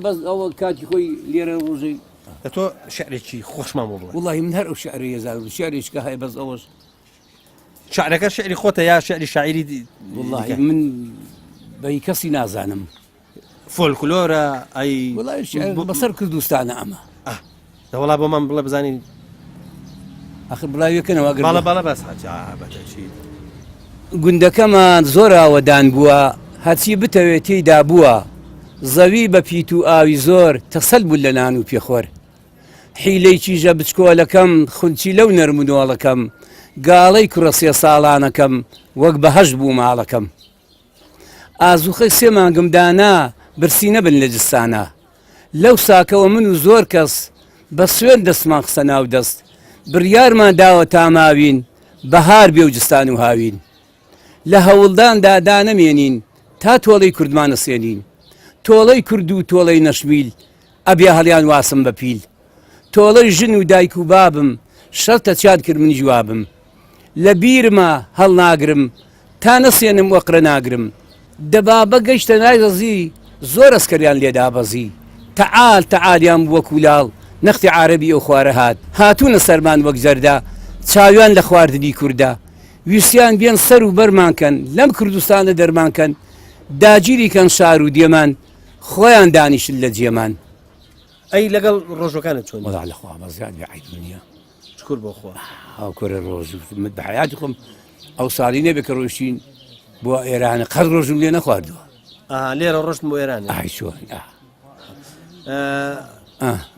بەس ئەوە کاتی خۆی لێرە ڕۆژەی لە تۆ شعرێکی خۆشمان بڵێ وڵی من هەر ئەو شعری ێزار شعرێککە هەیە بەس ئەوەش شعرەکە شعری خۆتە یا شعری شاعری وڵی من بەی کەسی نازانم فۆلکلۆرە ئەی بەسەر کوردستانە ئەمە دەوڵا بۆ من بڵێ بزانین ئەخر بڵاویەکەنەوە باڵە بەس بەچی گوندەکەمان زۆر ئاوەدان بووە هەچی بتەوێت تێیدا بووە زەوی بە پیت و ئاوی زۆر تەسەل بوو لە نان و پێخۆر حیلەی چیژە بچکۆلەکەم خونچی لەو نەرمونۆڵەکەم گاڵەی کوڕە 3 ساڵانەکەم وەک بەهەش بوو ماڵەکەم ئازوخەی 3 مانگمدانا برسی نەبن لە جستانە لەو ساکەوە من و زۆر کەس بە سوێن دەستمان قسە ناو دەست بڕیارمان داوە تاماوین بەهار بێ و جستان و هاوین لە هەوڵداندا دانەمێنین تا تۆڵەی کوردمانە سێنین تۆڵەی کورد و تۆڵەی نەشمیل ئەبێ هەڵیان واسم بە پیل تۆڵەی ژن و دایک و بابم شەرتە چاد کرد من جوابم لە بیرمە هەڵ ناگرم تا نەسێنم وەقرە ناگرم دەبابە گەیشتە نایدەزی زۆر ئەسکەریان لێدا بەزی تەعال تەعالیان وەکولاڵ نەختی عارەبی ئەو خوارە هاتوونە سەرمان وەک زەردا چاویان لە خواردنی کووردا ویسیان بێن سەر و بەرمانکەن لەم کوردستانە دەرمانکەن داگیریکەن شار و دێمان خۆیان دانیشن لە جێمان ئەی لەگەڵ ڕۆژەکانت چۆن وەڵا لەخوا بەزیاد بێعیدنیە شکر بۆ خوا هاوکۆرە ڕۆژ بە حیاتی خۆم ئەو ساڵی نەبێ کە ڕۆشتین بۆ ئێرانە قەت ڕۆژم لێ نەخواردووە لێرە ڕۆشتم بۆ ئێرانە ئای چۆن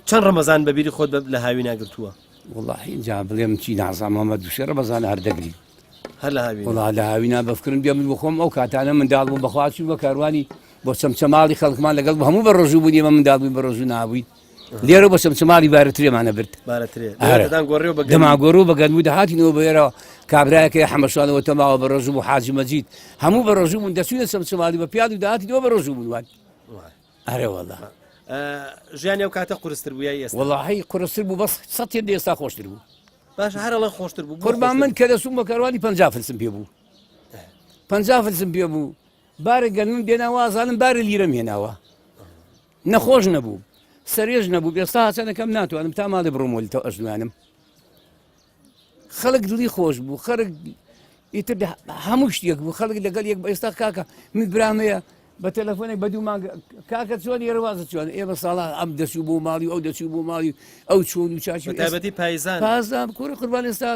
چەند ڕەمەزان بەبیری خۆت لە هاوی ناگرتووە والله اینجا بڵێم چی نازانمەمە دووشێ ڕەمەزان هەر دەگری هەر لە هاوی وڵا لە هاوینا بەفکردن بێ من بۆ خۆم ئەو کاتانە منداڵ بووم بەخواچی بە کاروانی بۆ چەمچەماڵی خەڵکمان لەگەڵ هەموو بە ڕۆژوو بوونی ئمە منداڵ بووین بە ڕۆژوو نابووین لێرە بە چەمچەماڵی بارەترێمانە برد دەماگۆڕ و بەگەنمو دەهاتینەوە بەێرە کابراایەکە حەمەشانەوە تەماوە بە ڕۆژوو بۆ حاجی مەجید هەموو بە ڕۆژوو بوون دەچوونە چەمچەماڵی بە پیاد و داهاتینەوە بە ڕۆژوو بوون ئەرێ وەڵا ژیانی ئەو کاتە قورستر بوویە ئێستا وەڵاهی قورستر بوو بەس 100 ئێستا خۆشتر بوو باش هەرڵە خۆشتر بوو قوربان من کە دەسوم بە کاروانی 50 فلسم پێ بوو 50 فلسم پێ بوو بارێک گەنم دێناوازانم بارە لیرەم هێناوە نەخۆش نەبوو سەرێژ نەبوو ئێستا هاچەنەکەم ناتوانم تا ماڵی بڕۆمۆلی تەو ئەژنوانم خەڵک دڵی خۆش بوو خەڵک ئیتر هەموو شتێک بوو خەڵک لەگەڵ یەک بە ئێستا کاکە من برامەیە بە تەلەفۆنێک بە دوو مانگ کاکە چۆن ێرەوازە چۆن ئێمە ساڵا ئەم دەچوو بۆ ماڵی ئەو دەچوو بۆ ماڵی ئەو چۆن و چاچی تایبەتی پایزان پازان کوڕە قوربان ئێستا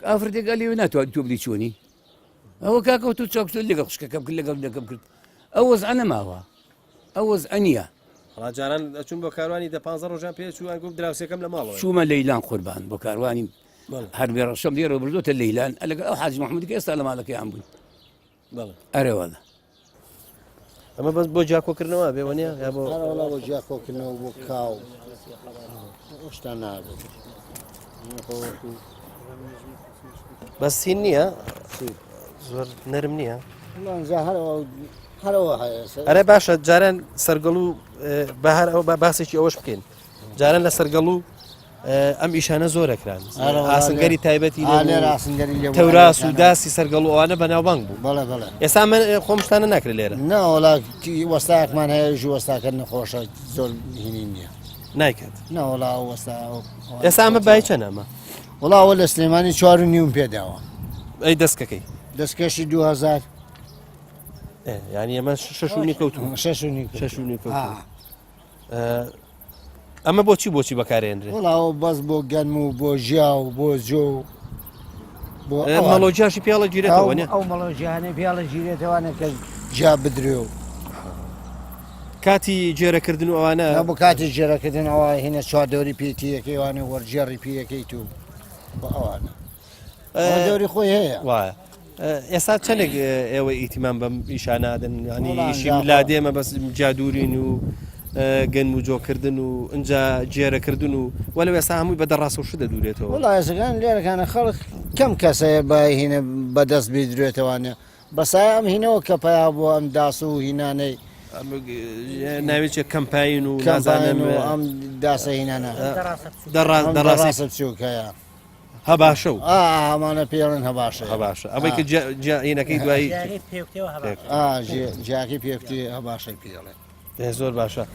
ئافرەتێکە لێوێ ناتوانێت تۆ بلی چۆنی ئەوە کاکە تو چاکتۆ لەگەڵ خوشکەکەم کرد لەگەڵ دەکەم کرد ئەو وەزعە نەماوە ئەو وەزعە نییە ڕاجاران ئەچوون بۆ کاروانی دە 15 ڕۆژان پێ چووان گفت دراوسەکەم لە ماڵەوە چوومە لەیلان قوربان بۆ کاروانی هەربێ ڕەشەم لێرە بردوتە لەیلان لەگەڵ ئەو حاجی محەممەدی کە ئێستا لە ماڵەکەیان بووین ئەرێوەڵە ئەمە بەس بۆ جاکۆکردنەوە بێوەنیە یا بۆ بۆ جاکۆکردنەوە بۆ کاو شتا نابێت بەس سین نییە زۆر نەرم نییە هەرەوە ئەرێ باشە جاران سەرگەڵ و بەهار ئەو باسێکی ئەوەش بکەین جاران لە سەرگەڵ و ئەم ئیشانە زۆرەکران ئاسنگەری تایبەتی تەوراس و داسی سەرگەڵ و ئەوانە بەناوبانگ بوو ئێستا من خۆمشتانە ناکرێت لێرە ناوەڵا وەستاکمان هەیە ژ وەستاکە نەخۆشە زۆر هینی نییە نایکات ناوەڵا وەستا ئێستا ئەمە بای چەند ئەمە وڵاوە لە سلێمانی 4.5 پێداوە ئەی دەستکەکەی دەستکەشی 2000 ینی ئەمە 6.5 کەوتون 6.5 کەوتون ئەمە بۆچی بەکارێنرێ وڵاوە بەس بۆ گەنم و بۆ ژیا و بۆ جۆ مەڵۆجیاشی پیاڵە گیرێتەوە ئەو مەڵۆژیانە پیاڵە ژیرێتەوەوانە کە جا بدرێ و کاتی جێرەکردن و ئەوانە بۆ کاتی جێرەکردن ئەوە هینە چواردەوری پێتیەکەیوانە وەرجێڕی پێەکەیت و ئەوانە دەوری خۆی هەیە وایە ئێستا چەندێک ئێوە ئیتیمان بەم ئیشانادن ینی ئیشی ملادێمە بەس جادورین و گەنم و جۆکردن و ئەجا جێرەکردن و وەلە ئێستا هەمووی بە دەڕاست و شدە دوورێتەوە وڵایەکان لێرەکانە خەڵک کەم کەسەیە بە هینە بەدەست بیدرێتەوەوانە بەسای ئەم هینەوە کە پیا بۆ ئەم داس و هینانەی ناوێتێک کەمپین و نازانم و ئەم داسە هینانە دەڕاستە بچووکەیە هەباشە و ئەمانە پێڵن هەباشە ئەوەی کە هینەکەی دوایی جیاکی پێکتی هەباشەی پێڵێ زۆر باشە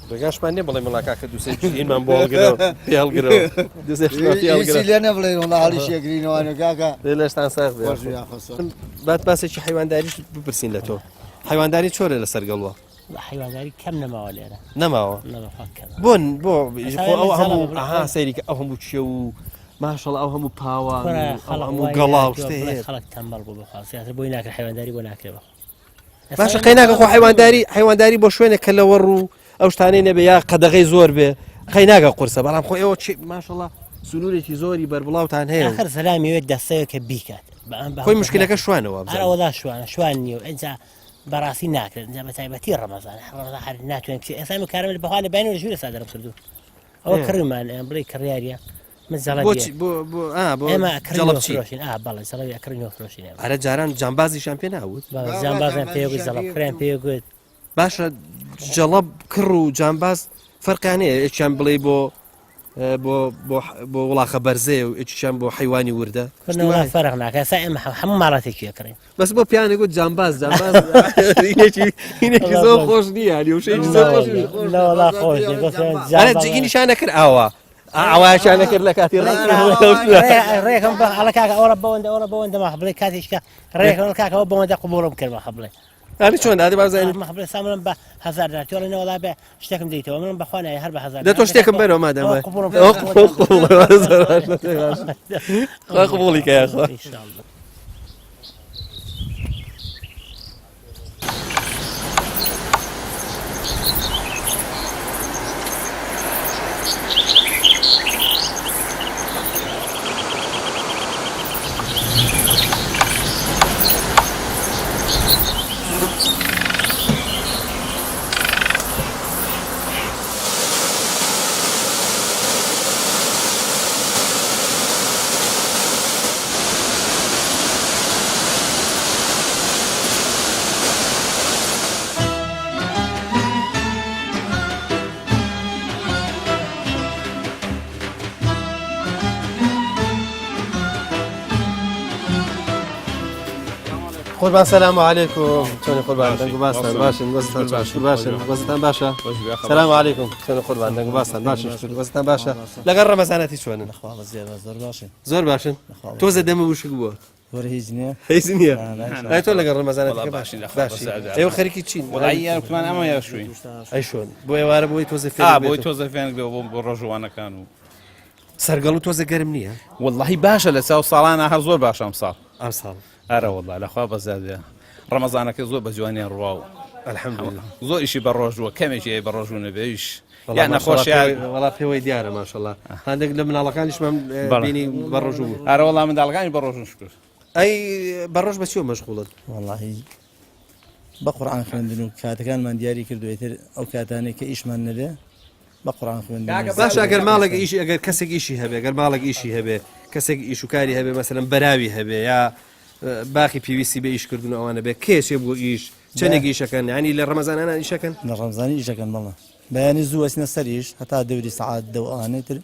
بەگاشمان نێ بڵێ مڵاکاکە دووسێنمان بۆ پێڵگرەوە لێ نەبڵێ وڵی شێگرینەوەوانە کاکە لەشتان ساغ بات باسێکی حیوانداریش بپرسین لە تۆ حیوانداری چۆرە لە سەرگەڵوە حیوانداری کەم نەماوە لێرە نەماوە بۆ ئەو هەموو سەیریکە ئەو هەموو چێ و ماشەڵ ئەو هەموو پاوە هەموو گەڵاو خەڵک تەمبەڵ بوو بەخواست بۆی ناکە حیوانداری بۆ ناکرێەوە باشە قەیناکە خۆ حیوانداری بۆ شوێنە کە لەوە ڕوو ئەو شتانەی نەبێ یا قەدەغی زۆر بێ قەیناکە قورسە بەڵام خۆ ئێوە ماشەڵە سنوورێکی زۆری بەربڵاوتان هەیە آخر سەلامیوێت دەستەیەکە بیکات خۆی مشکلەکە شوانەوە ئەوەدا شوان نییە ئەجا بەڕاستی ناکرێت بە تایبەتی ڕەمەزان هەر ناتوانێت ئێستا کارم لە بەخوا لە بین لە ژوورە سادەرم کردو ئەوە کڕیمان بڵێ کڕیاریە ئەرە جاران جامبازیشان پێ ناوت پێگوت باشە جەڵەب کڕ و جامباز فەرقانەیە یەکیان بڵێ بۆ وڵاخە بەرزێ و یەکیان بۆ حیوانی وردە فەرق ناکە ئێمە هەموو ماڵاتێکی یەکڕین بەس بۆ پیانێ گوت جامباز زۆر خۆش نییە خۆش نیشان نەکرد ئاوا ئاواشانە کرد لە کاتی ڕێکم ئەڵە کاکە ئەوە بەوەندە ما بڵێ کاتیشکە ڕێکەوە کاکەەوە بەوەندە قوبوڵم کردمە خەبڵێ ئەنی چۆن دادی بازانین مەخبڵێ سامرم بە 1000 تۆڵێنەوەڵا بێ شتێکم دەیتەوە منم بەخوانای هەر بە 1000 دە تۆ شتێکم بەرەوە مادەمە قبوڵی کە یاخوا قربان سلام علیکم چون قربان دنگو باستن باشین وزتان باشا سلام علیکم چون قربان دنگو باستن باشین وزتان باشا لەگەڵ ڕەمەزانەتی چۆنن زۆر باشن تۆ زەدەمە وشک بووە هیچ نییە تۆ لەگەڵ ڕەمەزانەتی باشین ئێوە خەریکی چین وڵایەکمان ئەمە یاشوین ئەی شۆن بۆ ئێوارە بۆی تۆزە بۆی تۆزە فێنک بێ بۆ ڕۆژوانەکان و سەرگەڵ و تۆزە گەرم نییە واللهی باشە لە چاو ساڵانە هەر زۆر باشە ئەم ساڵ ئەرە وڵا لەخوا بەزادێ ڕەمەزانەکە زۆر بە جوانیان ڕوا و الحەمدولیلا زۆر ئیشی بە ڕۆژووە کەمێکی بە ڕۆژوو نەبێش یان نەخۆشیان وڵا پێوەی دیارە ماشەڵڵا هەندێک لە مناڵەکانیشمان بینی بە ڕۆژوو ئەرە وەڵام منداڵەکانی بە ڕۆژن شکر ئەی بە ڕۆژ بەچیوە مەشغوڵت واللهی بە قورئان خوێندن و کاتەکانمان دیاری کردوێتر ئەو کاتانێک کە ئیشمان نەبێ بە قورئان خوێندن باش ئەگەر ماڵێک ئیشی ئەگەر کەسێک ئیشی هەبێ ئەگەر ماڵێک ئیشی هەبێ کەسێک ئیشوکاری هەبێ مەسەلەن بەراوی هەبێ یا باقی پێویستی بە ئیشکردن ئەوانە بێ کێشێ بۆ ئیش چەندێک ئیشەکەن ینی لە ڕەمەزانانە ئیشەکەن لە ڕەمەزانی ئیشەکەن بەڵێ بەیانی زوو وەچنە سەریش هەتا دەوری سەعات دەوانێتر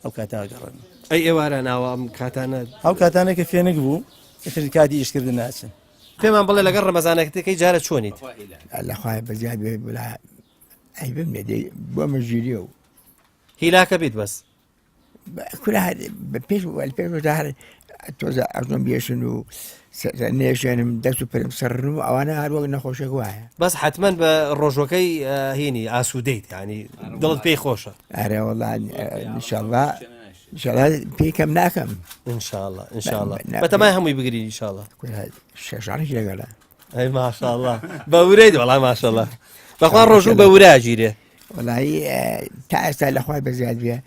ئەو کاتا گەڕن ئەی ئێوارە ناوە ئەم کاتانە ئەو کاتانە کە فێنک بوو ئیتر کاتی ئیشکردن ناچن پێمان بڵێ لەگەڵ ڕەمەزانەکەی جارە چۆنیت لەخوای بەزیاد بێ بڵا ئەی بمێ بۆ مەژگیریە و هیلاکە بیت بەس کورا پێش پێش تۆزە ئەزۆم بێشن و نێژێنم دەست و پرم سەرن و ئەوانە هەروەک نەخۆشێک وایە بەس حتمما بە ڕۆژەکەی هینی ئاسوودەیت ینی دڵت پێی خۆشە ئارێ وەڵان ئینشاءڵڵا پێکەم ناکەم ئینشاءڵڵا بەتەمای هەمووی بگرین ئینشاءڵڵا شەشانێکی لەگەڵە ئەی ماشاءڵڵا بەورەیت وەڵام ماشاءڵڵا بەخوا ڕۆژوو بە وراگیرێ وەڵایی تا ئێستا لەخوای بەزیاد بێ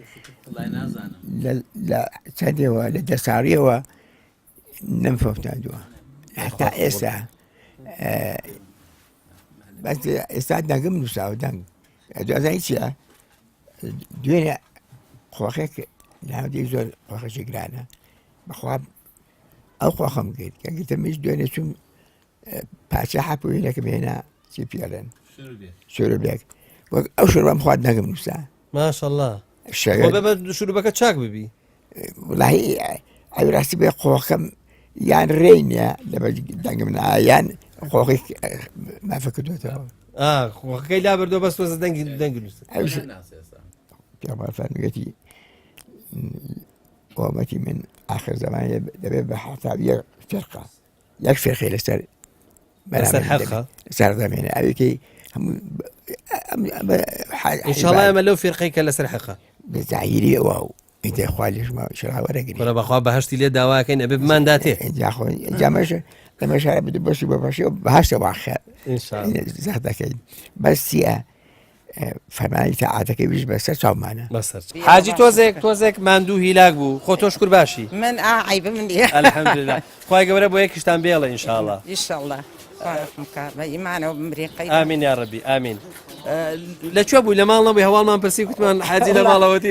لە چەندێەوە لە دەساڕیەوە نەمفەوتاندووە هەتا ئێستا بەس ئێستا دەنگم نووساوە دەنگ دوازانی چییە دوێنێ خۆخێک ناودەی زۆر خۆخەشی گرانە بەخوا ئەو خۆخەم کرد کەگرتەمەش دوێنێ چوم پاچە حەپوینەکەم هێنا چی پێڵێن شۆربێک وەک ئەو شۆربەم خوارد دەنگم نووسا ماشەڵڵا بە شوروبەکە چاک ببی وڵی ئەو راستی بێ خۆخەم یان ڕێی نییە لە دەنگم یان خۆخی مافە کردوێتەوە خۆخەکەی لا بردۆ بەس تۆزە دەنگ پێڵ فەرمیەتی ئۆمەتی من آخر زمانە دەبێت بە حسابیە فێرقە یەک فێرقی لەسەر سەر دەمێنێ ئەوێکی هەموو ئینشاڵڵا ئەمە لەو فێرقەی کە لەسەر حەقە بزاهیری ئەوە و ئینجا خوالیشمە شراوەرەگری بەخوا بەهشتی لێ داواکەین ئەبێ بمانداتێ جامەش لەمەشارە بده بەشی بەباشی و بەهشتە واخە زەخ دەکەین بەس چییە فەرمانی تەعاتەکەی ویش بەسەر چاومانە بەسەر حاجی تۆزێک ماندوو هیلاک بوو خۆ تۆ شکر باشی من عیبە من دیە الحەمدوللا خوای گەورە بۆ یەکیشتان بێڵێ ئینشاءڵڵا ئینشاءڵڵا ئیمانەوە بمریقی ئامین یا ڕەبی ئامین لەکوێ بووی لە ماڵ نەبووی هەواڵمان پرسی وتمان حاجی لە ماڵەوەتی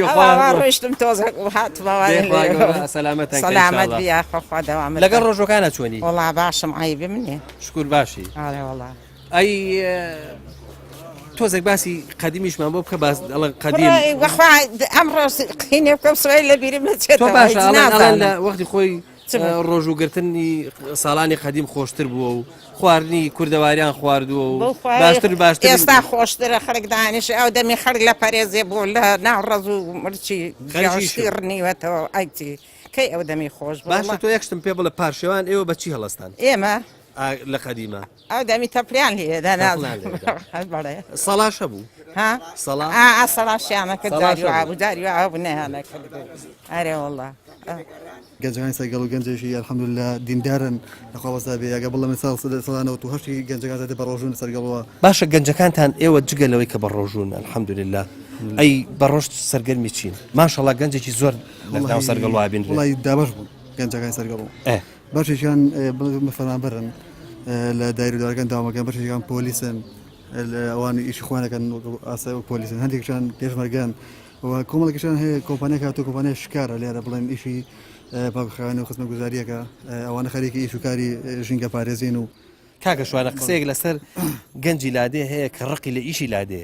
ڕۆیشتم تۆزێک و هاتمەوە سەلامەت بیا خۆخوا دەوام لەگەڵ ڕۆژەکانە چۆنی وەڵا باشم عیبە منێ شکر باشی وەڵا ئەی تۆزێک باسی قەدیمیشمان بۆ بکە باس قەدیم وەخوا ئەمڕۆ قینێ بکەم سوێ لە بیرم نەچێتەوە تۆ باشە ئەڵێن لە وەختی خۆی ڕۆژوگرتنی ساڵانی قەدیم خۆشتر بووە و خواردنی کوردەواریان خواردووە و باشتر باشتر ئێستا خۆشترە خەڵک دانیش ئەو دەمی خەڵک لە پەرێزێ بوو لە ناو ڕەز و مرچی ڕنیوەتەوە ئایتی کەی ئەو دەمی خۆش باشە تۆ یەکشتم پێ بڵە پارشێوان ئێوە بەچی هەڵستان ئێمە لە قەدیمە ئەو دەمی تەپلیان لێدا سەڵاشە بوو سەڵاشیانەکە داری ئەو نەیانەکە ئەرێ وەڵڵا گەنجەکانی سەرگەڵ و گەنجێکی ئەلحەمدوللا دیندارن لەخوازدا بێ ئەگە بڵە مثال سەڵانەوە و هەشتی گەنجەکان دێ بە ڕۆژون سەرگەڵەوە باشە گەنجەکانتان ئێوە جگە لەوەی کە بە ڕۆژون ئەلحەمدوللا ئەی بە ڕۆژ سەرگەرمی چین ماشەڵا گەنجێکی زۆر لەناو سەرگەڵوا بین وڵی دابش بوون گەنجەکانی سەرگەڵەوە باشێکیان فەرمانبەرن لە دایرەدارەکان داوامەکان بەشێکیان پۆلیسن ئەوانی ئیشی خوانەکەن ئاسا و پۆلیسن هەندێکشان پێشمەرگان و کۆمەڵێکیشان هەیە کۆمپانیای کاتۆ کۆمپانیای شکارە لێرە بڵێن ئیشی باخوێنە و خزمە گوزاریەکە ئەوانە خەریکی ئیش و کاری ژینگە پارێزین و کاکە شوانە قسەیەک لەسەر گەنجی لادێ هەیە کە ڕقی لە ئیشی لادێ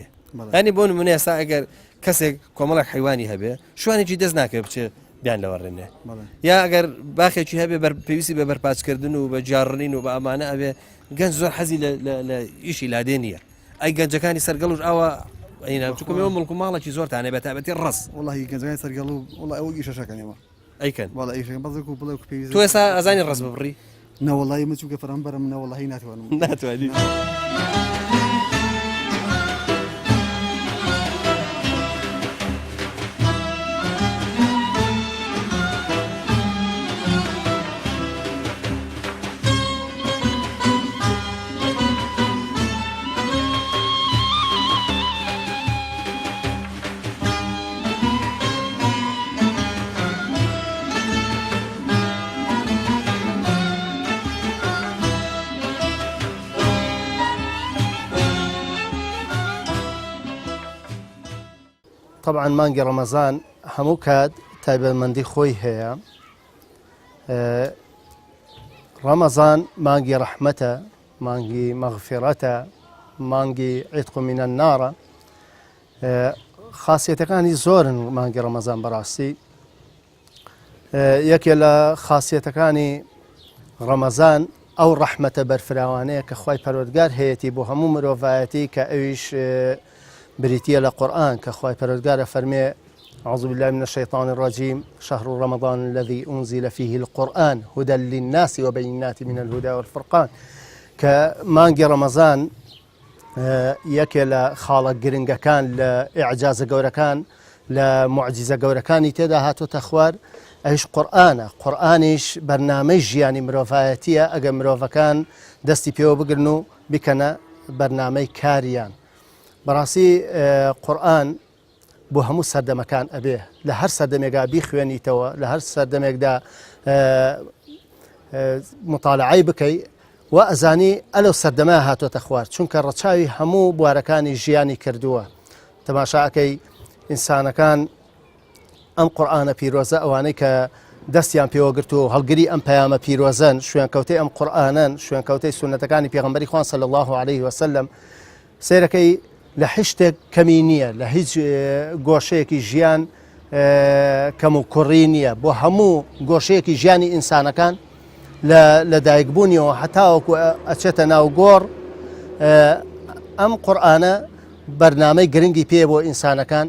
ینی بۆ نمونە ئێستا ئەگەر کەسێک کۆمەڵک حیوانی هەبێ شوانێکی دەست ناکرێت بچێ بیان لەوەڕێنێ یا ئەگەر باخێکی هەبێ پێویستی بە بەرپاچکردن و بە جاڕنین و بە ئەمانە ئەبێ گەنج زۆر حەزی لە ئیشی لادێ نییە ئەی گەنجەکانی سەرگەڵوش ئەوە چکمەوە مڵک و ماڵێکی زۆرتانێ بە تابەتی ڕست وڵی گەنجەکانی سەرگەڵ و وڵی ئەو ئیشەکەنەوە ئەیکەن وڵی ئیشەکە بەڵێک و بڵێ پێویست تۆ ئێستا ئەزانی ڕست ببڕی نەوەڵی من چووکە فەرەمبەرم نەوەڵی ناتوانم ناتوانانی طبعا مانگی ڕەمەزان هەموو کات تایبەتمەندی خۆی هەیە ڕەمەزان مانگی ڕەحمەتە مانگی مەغفیرەتە مانگی عیتق من النارە خاصیەتەکانی زۆرن مانگی ڕەمەزان بەڕاستی یەکێ لە خاصیەتەکانی ڕەمەزان ئەو ڕەحمەتە بەرفراوانەیە کە خوای پەروەردگار هەیەتی بۆ هەموو مرۆڤایەتی کە ئەویش بريتية لقرآن كخواي پروردگار فرمي أعوذ بالله من الشيطان الرجيم شهر رمضان الذي أنزل فيه القرآن هدى للناس وبينات من الهدى والفرقان كمانجي رمضان يكي لخالق جرنجا كان لإعجاز جورا كان لمعجزة جورا كان يتدا هاتو تخوار ايش قرآنش برنامج يعني مروفاتية اجا مروفا كان دستي بيو بقرنو بكنا برنامج كاريان براسي قرآن بۆ هەموو سەردەمەکان ئەبێ لە هەر سەردەمێکدا بیخوێنیتەوە لە هەر سەردەمێکدا مطالعای بکەی و ئەزانی ئەلەو سەردەمە هاتۆتە خوارد چونکە ڕەچاوی هەموو بوارەکانی ژیانی کردووە تەماشاکەی ئینسانەکان ئەم قورئانە پیرۆزە ئەوانەی کە دەستیان پێوەگرت و هەڵگری ئەم پەیامە پیرۆزەن شوێنکەوتەی ئەم قورئانن شوێنکەوتەی سونەتەکانی پێغەمبەری خوان صلی الله عليه وسلم سیرەکەی لە هیچ کەمی نییە لە هیچ گۆشەیەکی ژیان کەم و کوڕی نییە بۆ هەموو گۆشەیەکی ژیانی ئینسانەکان لە دایکبوونیەوە هەتاوەکو ئەچێتە ناو گۆڕ ئەم قورئانە بەرنامەی گرنگی پێ بۆ ئینسانەکان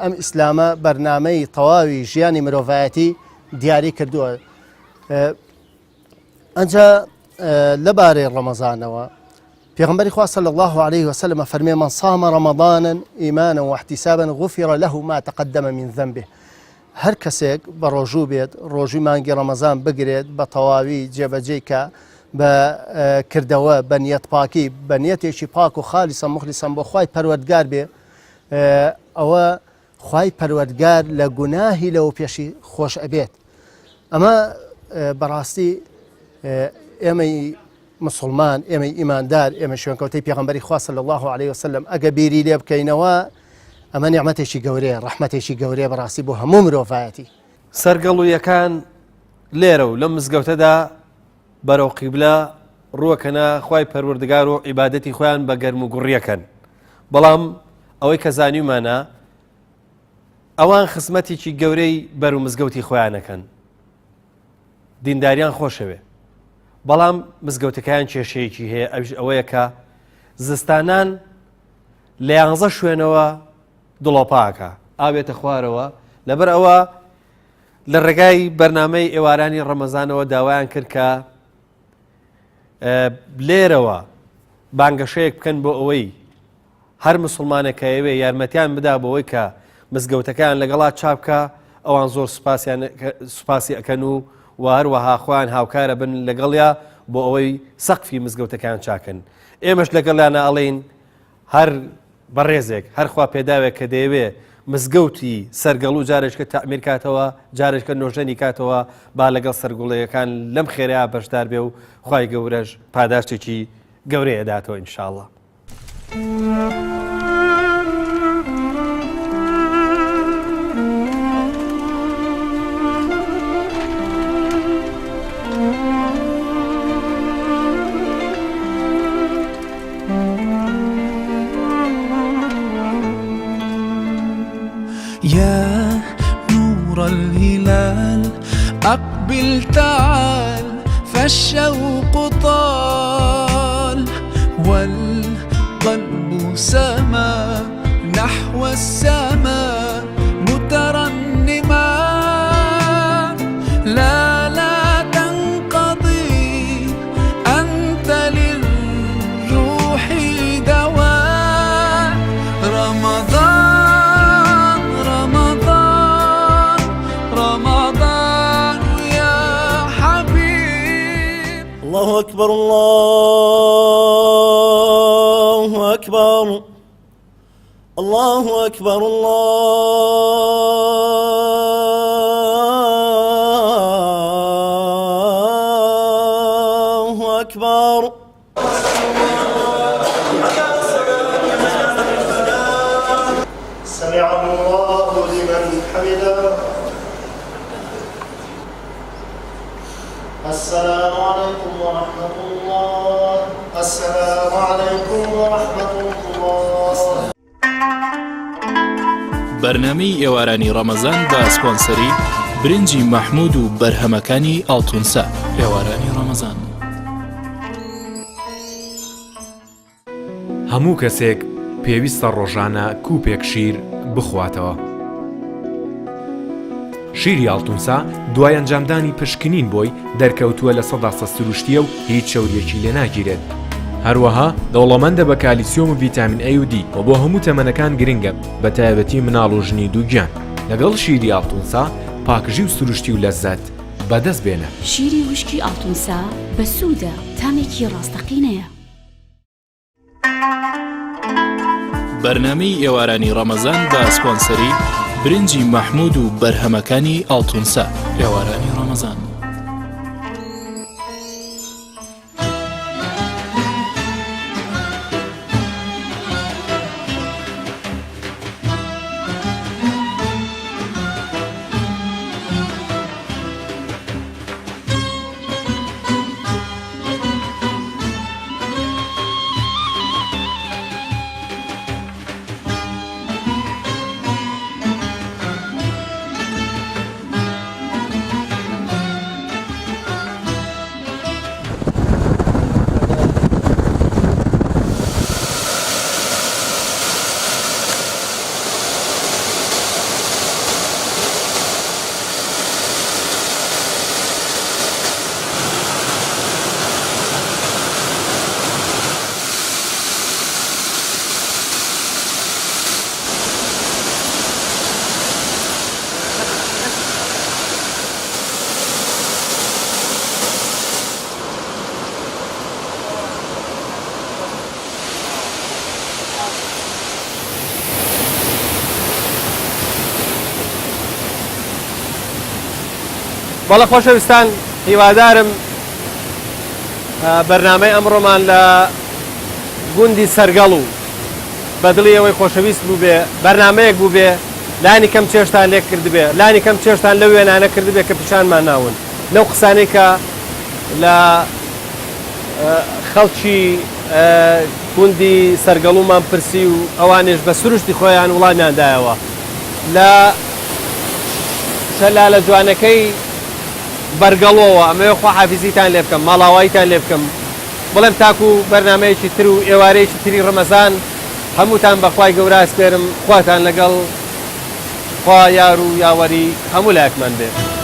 ئەم ئیسلامە بەرنامەی تەواوی ژیانی مرۆڤایەتی دیاری کردووە ئەنجا لەبارەی ڕەمەزانەوە پیغمبر خواه صلی الله عليه وسلم فرمي من صام رمضانا إيمانا واحتسابا غفر له ما تقدم من ذنبه هر کەسێک بە ڕۆژوو بێت ڕۆژوی مانگی ڕەمەزان بگرێت بە تەواوی جێبەجێکە بە کردەوە بە نیەت پاکی بە نیەتێکی پاک و خالیسە مخلیسە بۆ خوای پەروەردگار بێ ئەوە خوای پەروەردگار لە گوناهی لەوە پێشی خۆش ئەبێت ئەمە بەڕاستی ئێمەی مسلمان ئێمە ئیماندار ئێمە شوێنکەوتەی پێغەمبەری خوا صلی الله عليه وسلم ئەگە بیری لێ بکەینەوە ئەمە نیعمەتێکی گەورەیە ڕەحمەتێکی گەورەیە بەڕاستی بۆ هەموو مرۆڤایەتی سەرگەڵوویەکان لێرە و لەم مزگەوتەدا بەرەو قیبلە ڕووەکەنە خوای پەروەردگار و عیبادەتی خۆیان بە گەرم و گوڕیەکەن بەڵام ئەوەی کە زانیومانە ئەوان خزمەتێکی گەورەی بەر و مزگەوتی خۆیانەکەن دینداریان خۆشەوێ بەڵام مزگەوتەکان کێشەیەکی هەیە ئەوەیە کە زستانان لە 11 شوێنەوە دڵۆپاکە ئاوێتە خوارەوە لەبەر ئەوە لە ڕێگای بەرنامەی ئێوارانی ڕەمەزانەوە داوایان کرد کە لێرەوە بانگەشەیەک بکەن بۆ ئەوەی هەر مسلمانەکەیەوێ یارمەتیان بدا بۆەوەی کە مزگەوتەکان لەگەڵا چاپکە ئەوان زۆر سوپاسی ئەکەن و هەروەها خۆیان هاوکارە بن لەگەڵیا بۆ ئەوەی سەقفی مزگەوتەکان چاکن ئێمەش لەگەڵیانە ئەڵێن هەر بەڕێزێک هەرخوا پێداوێت کە دەیەوێ مزگەوتی سەرگەڵ و جارێککە تەعمیر کاتەوە جارێککە نۆژەنی کاتەوە با لەگەڵ سەرگوڵەکان لەم خێرا بەشدار بێ و خوای گەورەش پاداشتێکی گەورەیە داتەوە ئینشاءڵڵا. يا نور الهلال أقبل تعال فالشوق طال والقلب سما نحو السماء مترنما لا تنقضي أنت للروح دواء رمضان يا حبيب. الله أكبر الله أكبر الله أكبر الله أكبر. سمع الله لمن حمده. السلام عليكم ورحمة الله. السلام عليكم ورحمة الله. بەرنامەی ئێوارانی ڕەمەزان بە سپۆنسەری برنجی مەحموود و بەرهەمەکانی ئاڵتونسا. ئێوارانی ڕەمەزان. هەموو کەسێک پێویستە ڕۆژانە کووپێک شیر بخواتەوە. شیری ئاڵتونسا دوای ئەنجامدانی پشکنین بۆی دەرکەوتووە لە 100% سروشتیە و هیچ شەوریەکی لێ ناگیرێت. هەروەها دەوڵەمەندە بە کالیسیۆم و ڤیتامین A و D و بۆ هەموو تەمەنەکان گرنگە بە تایبەتی مناڵ و ژنی دووگیان. لەگەڵ شیری ئاڵتونسا پاکژی و سروشتی و لەزەت بەدەست بێنە. شیری وشکی ئاڵتونسا بە سوودە تامێکی ڕاستەقینەیە. بەرنامەی ئێوارانی ڕەمەزان بە سپۆنسەری برنجی مەحموود و بەرهەمەکانی ئاڵتونسا. ئێوارانی ڕەمەزان. بەڵە خۆشەویستان هیوادارم بەرنامەی ئەمڕۆمان لە گوندی سەرگەڵ و بەدڵی ئەوەی خۆشەویست بوو بێ بەرنمەیەک بوو بێ لانی کەم چێشتان لێک کرد بێ لانی کەم چێشتان لە وێنانە کرد بێ کە پیشانمان ناون لەو قسانەی کە لە خەڵکی گوندی سەرگەڵومان پرسی و ئەوانش بە سروشتی خۆیان وڵامیاندایەوە لە شەلالە جوانەکەی بەرگەڵەوە ئەمەوێ خوا حافیزیتان لێ بکەم ماڵاواییتان لێ بکەم بڵێم تاکو و بەرنمەیەکی تر و ئێوارەیەکی تری ڕەمەزان هەمووتان بەخوای گەورە ئەسپێرم خواتان لەگەڵ خوا یار و یاوەری هەموو لایەکمان بێت.